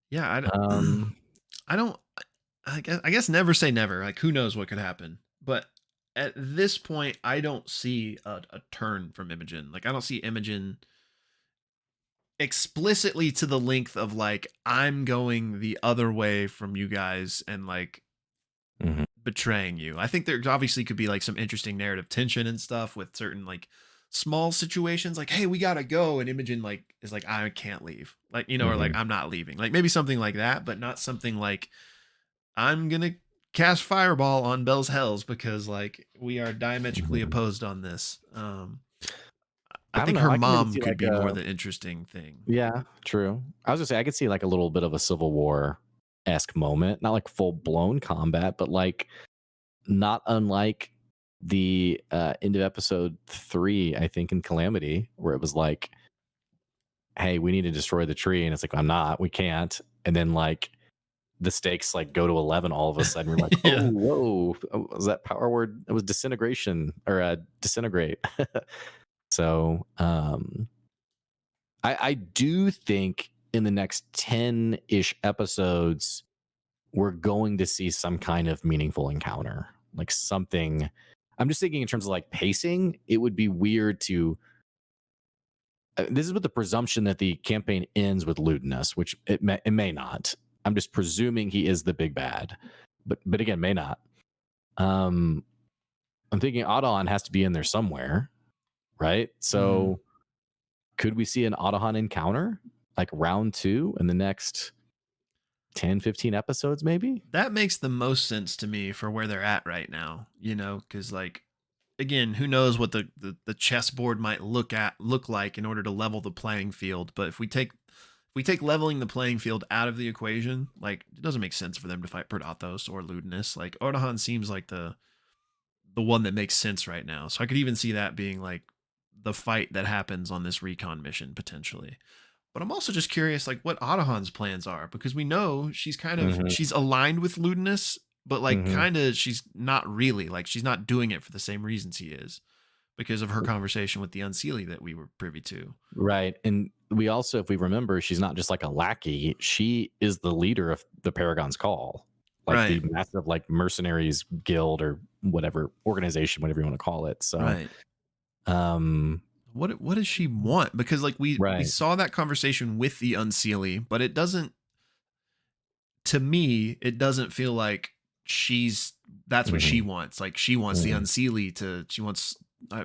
Yeah. um, I don't, I guess never say never. Like, who knows what could happen. But at this point, I don't see a turn from Imogen. Like, I don't see Imogen explicitly to the length of like, I'm going the other way from you guys and like mhm. betraying you. I think there obviously could be like some interesting narrative tension and stuff with certain like small situations like, hey, we gotta go, and Imogen like is like, I can't leave, like, or like, Mhm. I'm not leaving, like maybe something like that, but not something like, I'm gonna cast fireball on Bell's Hells because like we are diametrically Mhm. opposed on this. I I don't think know. her I can maybe mom see could like be more a the interesting thing. yeah, true. I was gonna say I could see like a little bit of a Civil War esque moment, not like full blown combat, but like not unlike the end of episode 3, I think, in Calamity, where it was like, hey, we need to destroy the tree, and it's like, we can't, and then like the stakes like go to 11 all of a sudden. We're like, oh, Yeah. whoa, was that power word? It was disintegration or disintegrate. So I do think in the next 10-ish episodes, we're going to see some kind of meaningful encounter, like something. I'm just thinking in terms of like pacing, it would be weird to. This is with the presumption that the campaign ends with Ludinus, which it may not. I'm just presuming he is the big bad, but again, may not. I'm thinking Adahan has to be in there somewhere, right? Mhm. So could we see an Adahan encounter like round 2 in the next 10, 15 episodes, maybe? That makes the most sense to me for where they're at right now, because like, again, who knows what the chessboard might look like in order to level the playing field. But if we take leveling the playing field out of the equation, like, it doesn't make sense for them to fight Predathos or Ludinus. Like, Ordahan seems like the one that makes sense right now. So I could even see that being like the fight that happens on this recon mission potentially. But I'm also just curious, like, what Adahan's plans are, because we know Mm-hmm. she's aligned with Ludinus, but like Mm-hmm. kind of she's not really, like, she's not doing it for the same reasons he is, because of her conversation with the Unseelie that we were privy to. Right. And we also, if we remember, she's not just like a lackey. She is the leader of the Paragon's Call, like the Right. massive like mercenaries guild or whatever organization, whatever you want to call it. So, Right. um, What does she want? Because like we right. saw that conversation with the Unseelie, but it doesn't, to me, it doesn't feel like she's that's what she Mm-hmm. wants. Like, she wants the Mm-hmm. Unseelie to, she wants,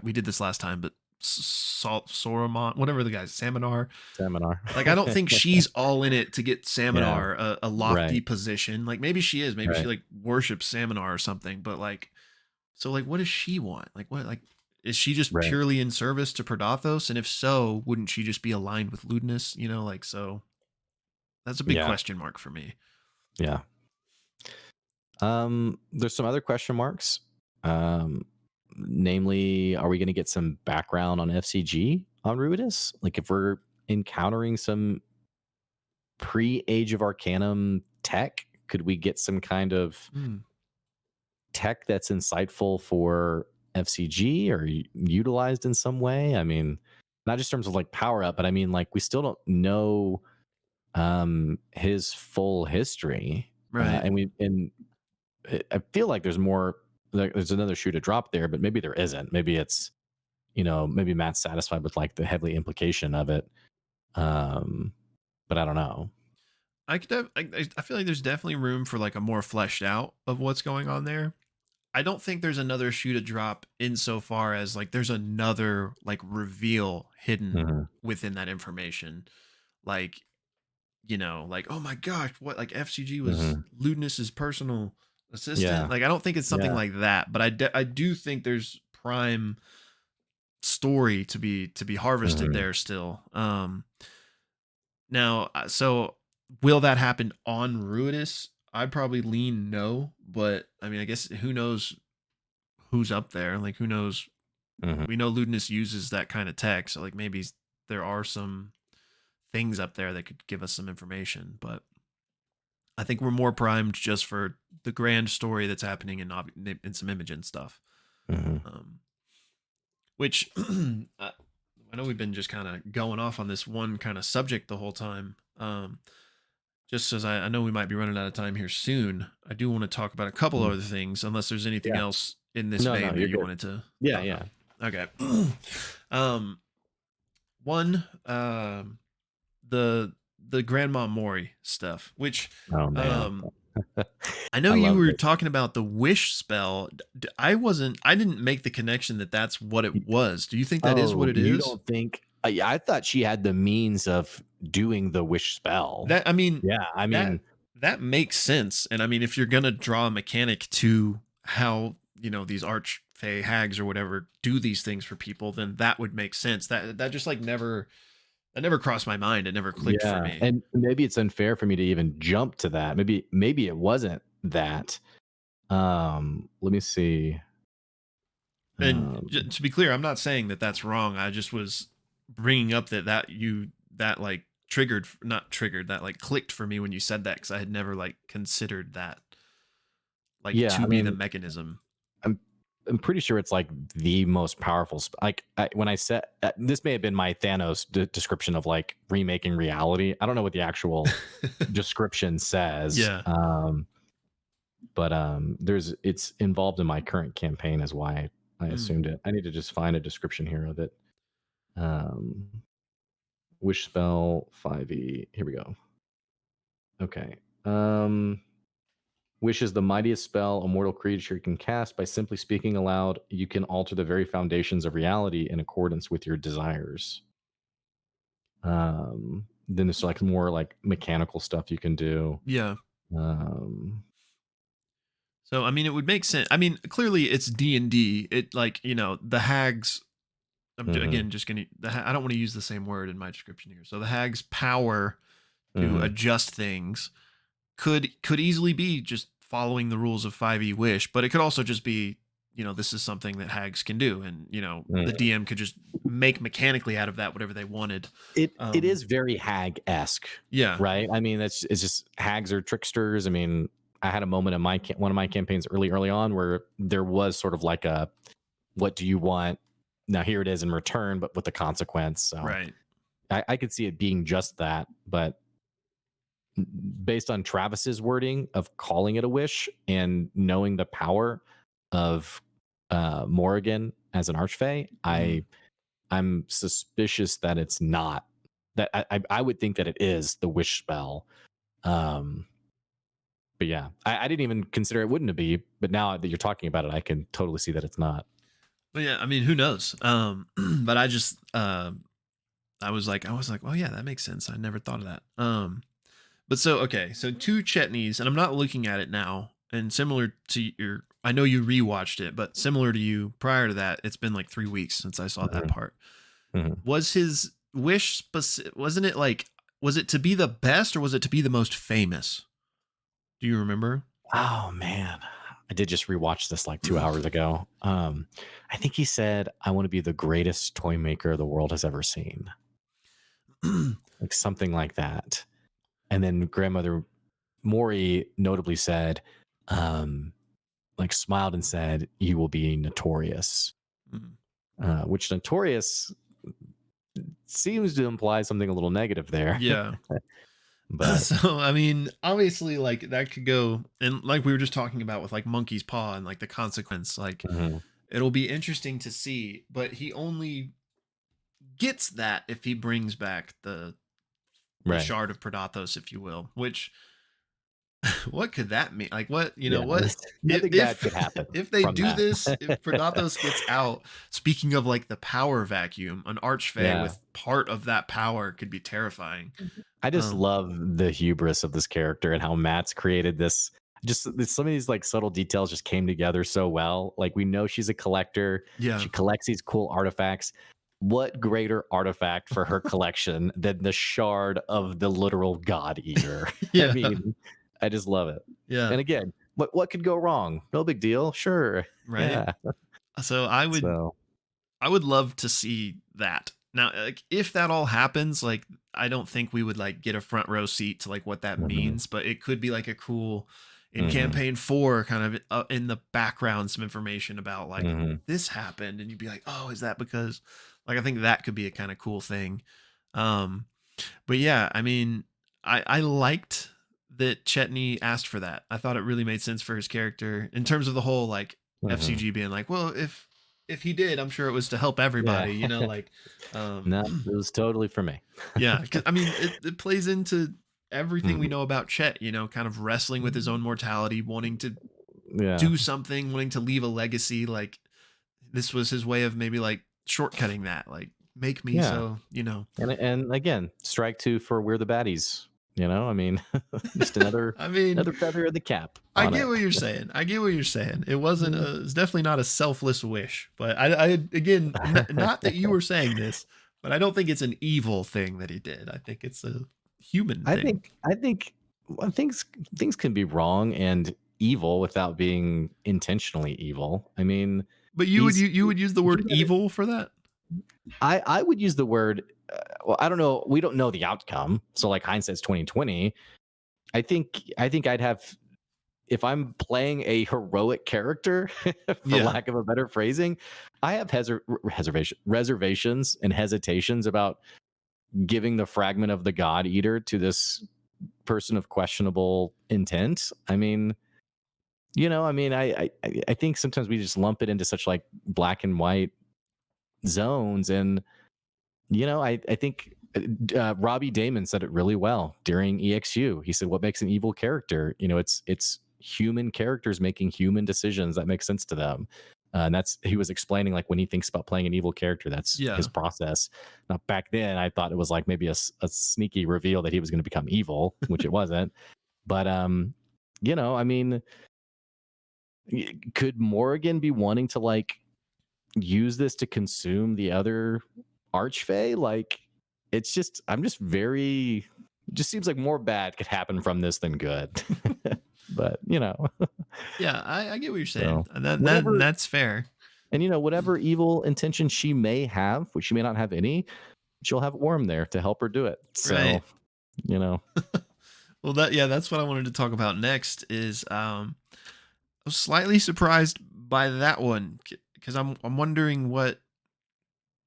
we did this last time, but Salt Soramon, whatever the guy's, Saminar. Seminar. Like, I don't think she's all in it to get Yeah. Saminar a lofty Right. position. Like, maybe she is, maybe she Right. like worships Saminar or something, but like, so like, what does she want? Like, what, like, is she just Right. purely in service to Predathos? And if so, wouldn't she just be aligned with Ludinus? Like, so that's a big Yeah. question mark for me. Yeah. There's some other question marks. Namely, are we going to get some background on F.C.G. on RUIDUS? Like if we're encountering some pre-Age of Arcanum tech, could we get some kind of Hmm. tech that's insightful for F.C.G. or utilized in some way? I mean, not just in terms of like power up, but I mean, like we still don't know his full history, Right. and I feel like there's more. There's another shoe to drop there, but maybe there isn't. Maybe it's maybe Matt's satisfied with like the heavy implication of it. Um, but I don't know. I feel like there's definitely room for like a more fleshed out of what's going on there. I don't think there's another shoe to drop insofar as like there's another like reveal hidden Mm-hmm. within that information. Like, like, oh my gosh, what, like, FCG was Mm-hmm. Ludinus's personal assistant. Yeah. Like I don't think it's something Yeah. like that, but I do think there's prime story to be harvested Mhm. there still. Now, so will that happen on Ruidus? I'd probably lean no, but I mean, I guess who knows who's up there? Like, who knows? Mhm. We know Ludinus uses that kind of tech, so like maybe there are some things up there that could give us some information. But I think we're more primed just for the grand story that's happening in some Imogen stuff. Mhm. Um, which I know we've been just kind of going off on this one kind of subject the whole time. Just as I know we might be running out of time here soon, I do want to talk about a couple Mhm. other things, unless there's anything Yeah. else in this No, no, vein that you're you good. wanted to Yeah, talk yeah. about. Okay. um, one, the Grandma Mori stuff, which Oh man. um, I know I you loved were it. talking about the wish spell. I didn't make the connection that that's what it was. Do you think that is what Oh, it you is? don't think I thought she had the means of doing the wish spell. That I mean Yeah, I that mean, that makes sense. And I mean, if you're gonna draw a mechanic to how these archfey hags or whatever do these things for people, then that would make sense. That just like never crossed my mind. It never clicked for yeah, me. and maybe it's unfair for me to even jump to that. Maybe it wasn't that. Let me see. And Um, to be clear, I'm not saying that that's wrong. I just was bringing up that like triggered, not triggered, that like clicked for me when you said that, because I had never like considered that like yeah, to I be the mean, mechanism. I'm I'm pretty sure it's like the most powerful. When I said this may have been my Thanos description of like remaking reality. I don't know what the actual description says. Yeah. But there's it's involved in my current campaign is why I Mm. assumed it. I need to just find a description here of it. Um, wish spell 5e. Here we go. Okay. Wish is the mightiest spell a mortal creature can cast. By simply speaking aloud, you can alter the very foundations of reality in accordance with your desires. Then there's like more like mechanical stuff you can do. Yeah. Um, So I mean, it would make sense. I mean, clearly it's D&D. It like the hags. mhm, Again just gonna. I don't want to use the same word in my description here. So the hags' power to mhm, adjust things could easily be just following the rules of 5e wish, but it could also just be this is something that hags can do, and the mhm. DM could just make mechanically out of that whatever they wanted. It is very hag-esque, Yeah. right? I mean, it's just hags are tricksters. I mean, I had a moment in one of my campaigns early on where there was sort of like a what do you want? Now here it is in return, but with the consequence. So Right. I could see it being just that, but based on Travis's wording of calling it a wish and knowing the power of Morrigan as an archfey, Mhm. I'm suspicious that it's not. That I would think that it is the wish spell. Um, but yeah, I didn't even consider it wouldn't it be. But now that you're talking about it, I can totally see that it's not. But yeah, I mean, who knows? But I was like, oh yeah, that makes sense. I never thought of that. But so okay, so two Chetneys, and I'm not looking at it now. And similar to I know you rewatched it, but similar to you prior to that, it's been like 3 weeks since I saw that Mhm, part. mhm. Was his wish wasn't it like, was it to be the best or was it to be the most famous? Do you remember? Oh man, I did just rewatch this like 2 hours ago. I think he said, "I want to be the greatest toy maker the world has ever seen," like something like that. And then grandmother Maury notably said, um, like smiled and said, "You will be notorious," Mm. which notorious seems to imply something a little negative there. Yeah. But So I mean, obviously, like that could go, and like we were just talking about with like Monkey's Paw and like the consequence, like mhm, it'll be interesting to see. But he only gets that if he brings back the right, shard of Predathos, if you will. Which what could that mean? Like what yeah, what nothing bad could happen if they from do that. this? If Predathos gets out, speaking of like the power vacuum, an archfey Yeah, with part of that power could be terrifying. I just Um, love the hubris of this character and how Matt's created this. just some of these like subtle details just came together so well. Like we know she's a collector. Yeah. She collects these cool artifacts. What greater artifact for her collection than the shard of the literal God Eater? I Yeah. mean, I just love it. Yeah. And again, what could go wrong? No big deal. Sure. Right. Yeah. So So I would love to see that. Now, like, if that all happens, like, I don't think we would like get a front row seat to like what that mhm, means, but it could be like a cool in mhm, campaign 4 kind of in the background some information about like mhm, this happened and you'd be like, "Oh, is that because?" Like I think that could be a kind of cool thing. Um but yeah, I mean, I liked that Chetney asked for that. I thought it really made sense for his character in terms of the whole like mhm. FCG being like, well, if he did, I'm sure it was to help Yeah. everybody, you know, like um No, it was totally for me. yeah, 'cause, I mean, it plays into everything we Mhm. know about Chet, you know, kind of wrestling with his own mortality, wanting to Yeah. do something, wanting to leave a legacy. Like this was his way of maybe like shortcutting that, like make me Yeah. so, you know. And again, strike two for we're the baddies. You know, I mean, just another I mean, feather in the cap I on get it. what you're saying. I get what you're saying. It wasn't it's definitely not a selfless wish, but I again, not that you were saying this, but I don't think it's an evil thing that he did. I think it's a human I thing. think well, things can be wrong and evil without being intentionally evil. I mean, But he's you would use the he word did it. evil for that? I would use the word. Well, I don't know. We don't know the outcome, so like hindsight's 2020. I think I'd have if I'm playing a heroic character, for Yeah. lack of a better phrasing, I have reservations and hesitations about giving the fragment of the God Eater to this person of questionable intent. I mean, I think sometimes we just lump it into such like black and white zones, and I think Robbie Damon said it really well during EXU. He said, "What makes an evil character? It's human characters making human decisions that make sense to them." And that's he was explaining like when he thinks about playing an evil character, that's his Yeah. process. Now back then, I thought it was like maybe a sneaky reveal that he was going to become evil, which it wasn't. But I mean, could Morrigan be wanting to like use this to consume the other archfey? Like, I'm just very. It just seems like more bad could happen from this than good. But Yeah, I get what you're saying. so And whatever, that's fair. and whatever evil intention she may have, which she may not have any, she'll have Orm there to help her do it. So Right. you know, Well, that's what I wanted to talk about next is I was slightly surprised by that one because I'm wondering what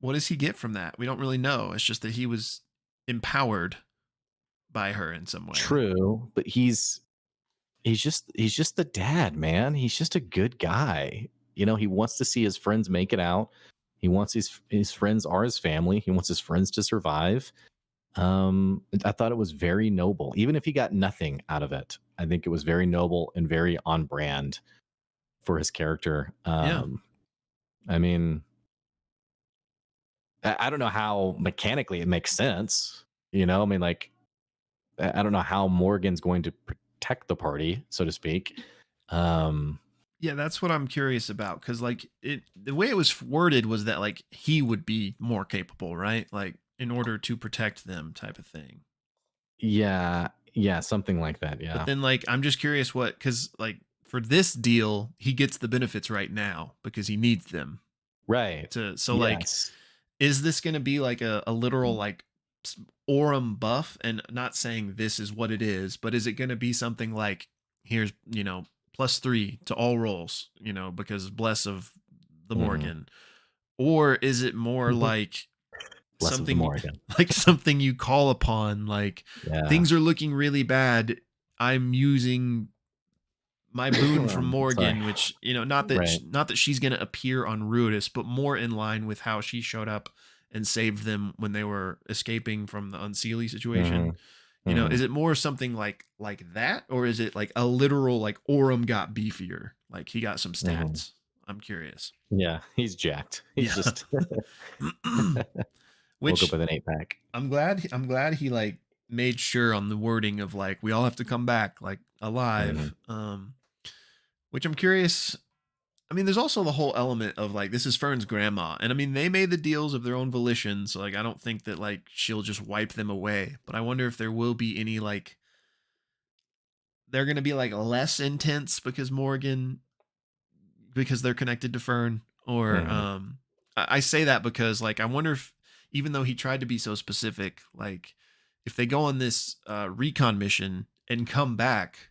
does he get from that? We don't really know. It's just that he was empowered by her in some way. true, but he's just the dad, man. He's just a good guy. He wants to see his friends make it out. He wants his friends are his family. He wants his friends to survive. I thought it was very noble, even if he got nothing out of it. I think it was very noble and very on brand for his character. Yeah. I mean, I don't know how mechanically it makes sense. I mean, like, I don't know how Morgan's going to protect the party, so to speak. Um, Yeah, that's what I'm curious about cuz like the way it was worded was that like he would be more capable, right? Like in order to protect them type of thing. yeah, yeah, something like that. But Yeah, then like I'm just curious what cuz like for this deal, he gets the benefits right now because he needs them right. to so like Yes. is this going to be like a literal like Aurum buff and not saying this is what it is, but is it going to be something like here's, +3 to all rolls, because bless of the Mhm. Morgan? Or is it more like Less of the something Morgan. like something you call upon like Yeah. things are looking really bad. I'm using my boon from Sorry. Morgan, which not that Right. not that she's going to appear on RUIDUS, but more in line with how she showed up and saved them when they were escaping from the Unseelie situation. Mhm. Mhm. Is it more something like that, or is it like a literal like Aurum got beefier, like he got some Mhm. stats? I'm curious. Yeah, he's jacked. He's Yeah. just woke up Which with an 8-pack. I'm glad he like made sure on the wording of like we all have to come back. Like alive. Which I'm curious. I mean, there's also the whole element of like this is Fern's grandma, and I mean they made the deals of their own volition, so like I don't think that like she'll just wipe them away. But I wonder if there will be any like they're gonna be like less intense because they're connected to Fern, or I say that because like I wonder if even though he tried to be so specific, like if they go on this recon mission and come back,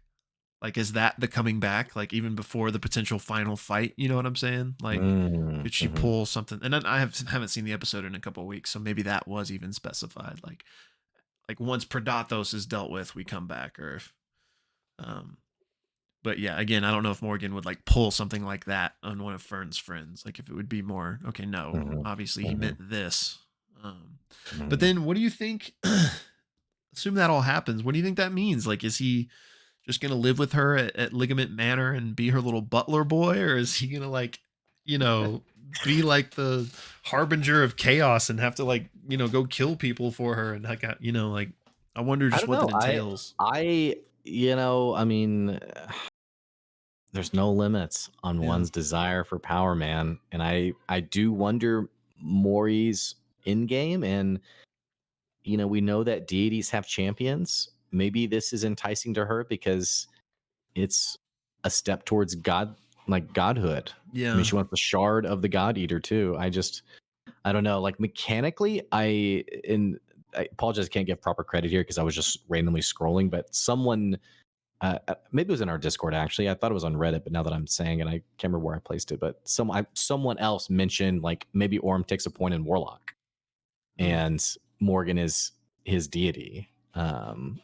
like is that the coming back, like even before the potential final fight? You know what I'm saying? Like could she pull something? And then haven't seen the episode in a couple of weeks, so maybe that was even specified. Like once Predathos is dealt with, we come back, or if but yeah, again, I don't know if Morgan would like pull something like that on one of Fern's friends. Like if it would be more, okay, no, obviously he meant this. But then what do you think? Assume that all happens. What do you think that means? Like, is he just going to live with her at Ligament Manor and be her little butler boy? Or is he going to like, be like the harbinger of chaos and have to like, go kill people for her? And like, like, I wonder just what that entails. I mean, there's no limits on one's desire for power, man. And I do wonder Maury's in game, and we know that deities have champions. Maybe this is enticing to her because it's a step towards godhood. Yeah. I mean, she wants the shard of the God Eater too. I don't know. Like mechanically, I apologize, can't give proper credit here because I was just randomly scrolling, but someone maybe it was in our Discord actually. I thought it was on Reddit, but now that I'm saying it, I can't remember where I placed it. But someone else mentioned like maybe Orm takes a point in Warlock, and Morgan is his deity,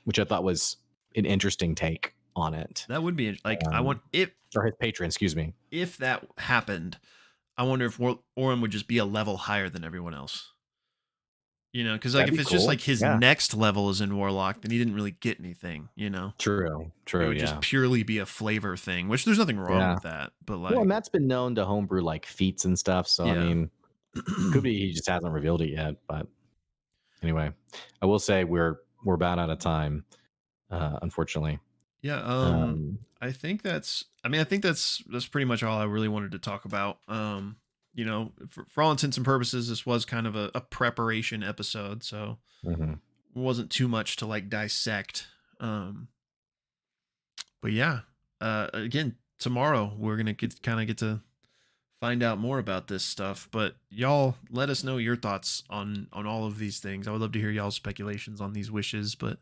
which I thought was an interesting take on it. That would be like I want or his patron, excuse me. If that happened, I wonder if Orm would just be a level higher than everyone else. Because like if it's just like his next level is in Warlock, then he didn't really get anything. True. It would just purely be a flavor thing, which there's nothing wrong with that. But like, well, Matt's been known to homebrew like feats and stuff, so I mean, could be he just hasn't revealed it yet. But anyway, I will say we're about out of time, unfortunately. Yeah. I think that's pretty much all I really wanted to talk about. For all intents and purposes, this was kind of a preparation episode, so it wasn't too much to like dissect. But yeah, again, tomorrow we're gonna get to find out more about this stuff. But y'all, let us know your thoughts on all of these things. I would love to hear y'all's speculations on these wishes, but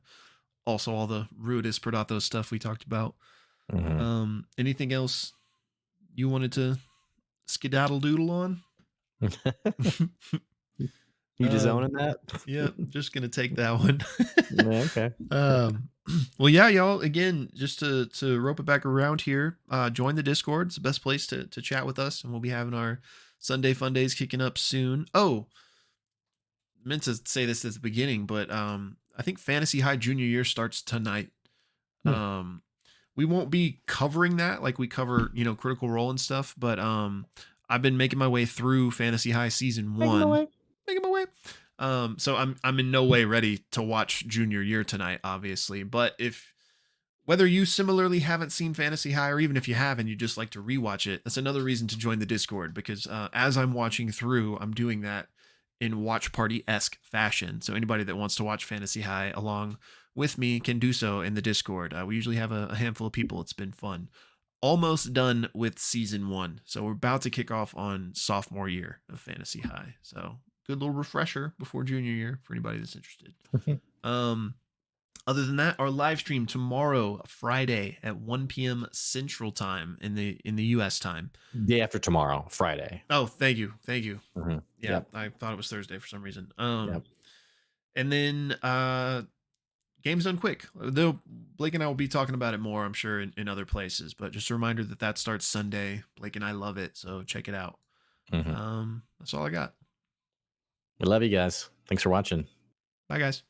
also all the RUIDUS Predathos stuff we talked about. Anything else you wanted to skedaddle doodle on? You just owning that? Yeah, just gonna take that one. Okay. Well, yeah, y'all. Again, just to rope it back around here, join the Discord. It's the best place to chat with us, and we'll be having our Sunday Fun Days kicking up soon. Oh, meant to say this at the beginning, but I think Fantasy High Junior Year starts tonight. We won't be covering that like we cover, Critical Role and stuff, but I've been making my way through Fantasy High season 1. Making my way. So I'm in no way ready to watch Junior Year tonight, obviously. But whether you similarly haven't seen Fantasy High, or even if you have and you just like to rewatch it, that's another reason to join the Discord, because as I'm watching through, I'm doing that in watch party-esque fashion. So anybody that wants to watch Fantasy High along with me can do so in the Discord. We usually have a handful of people. It's been fun. Almost done with season 1. So we're about to kick off on sophomore year of Fantasy High. So good little refresher before junior year for anybody that's interested. Other than that, our live stream tomorrow, Friday at 1 p.m. Central Time in the U.S. time. Day after tomorrow, Friday. Oh, thank you. Yeah, I thought it was Thursday for some reason. And then Games Done Quick. Though Blake and I will be talking about it more, I'm sure, in other places. But just a reminder that starts Sunday. Blake and I love it, so check it out. That's all I got. We love you guys. Thanks for watching. Bye, guys.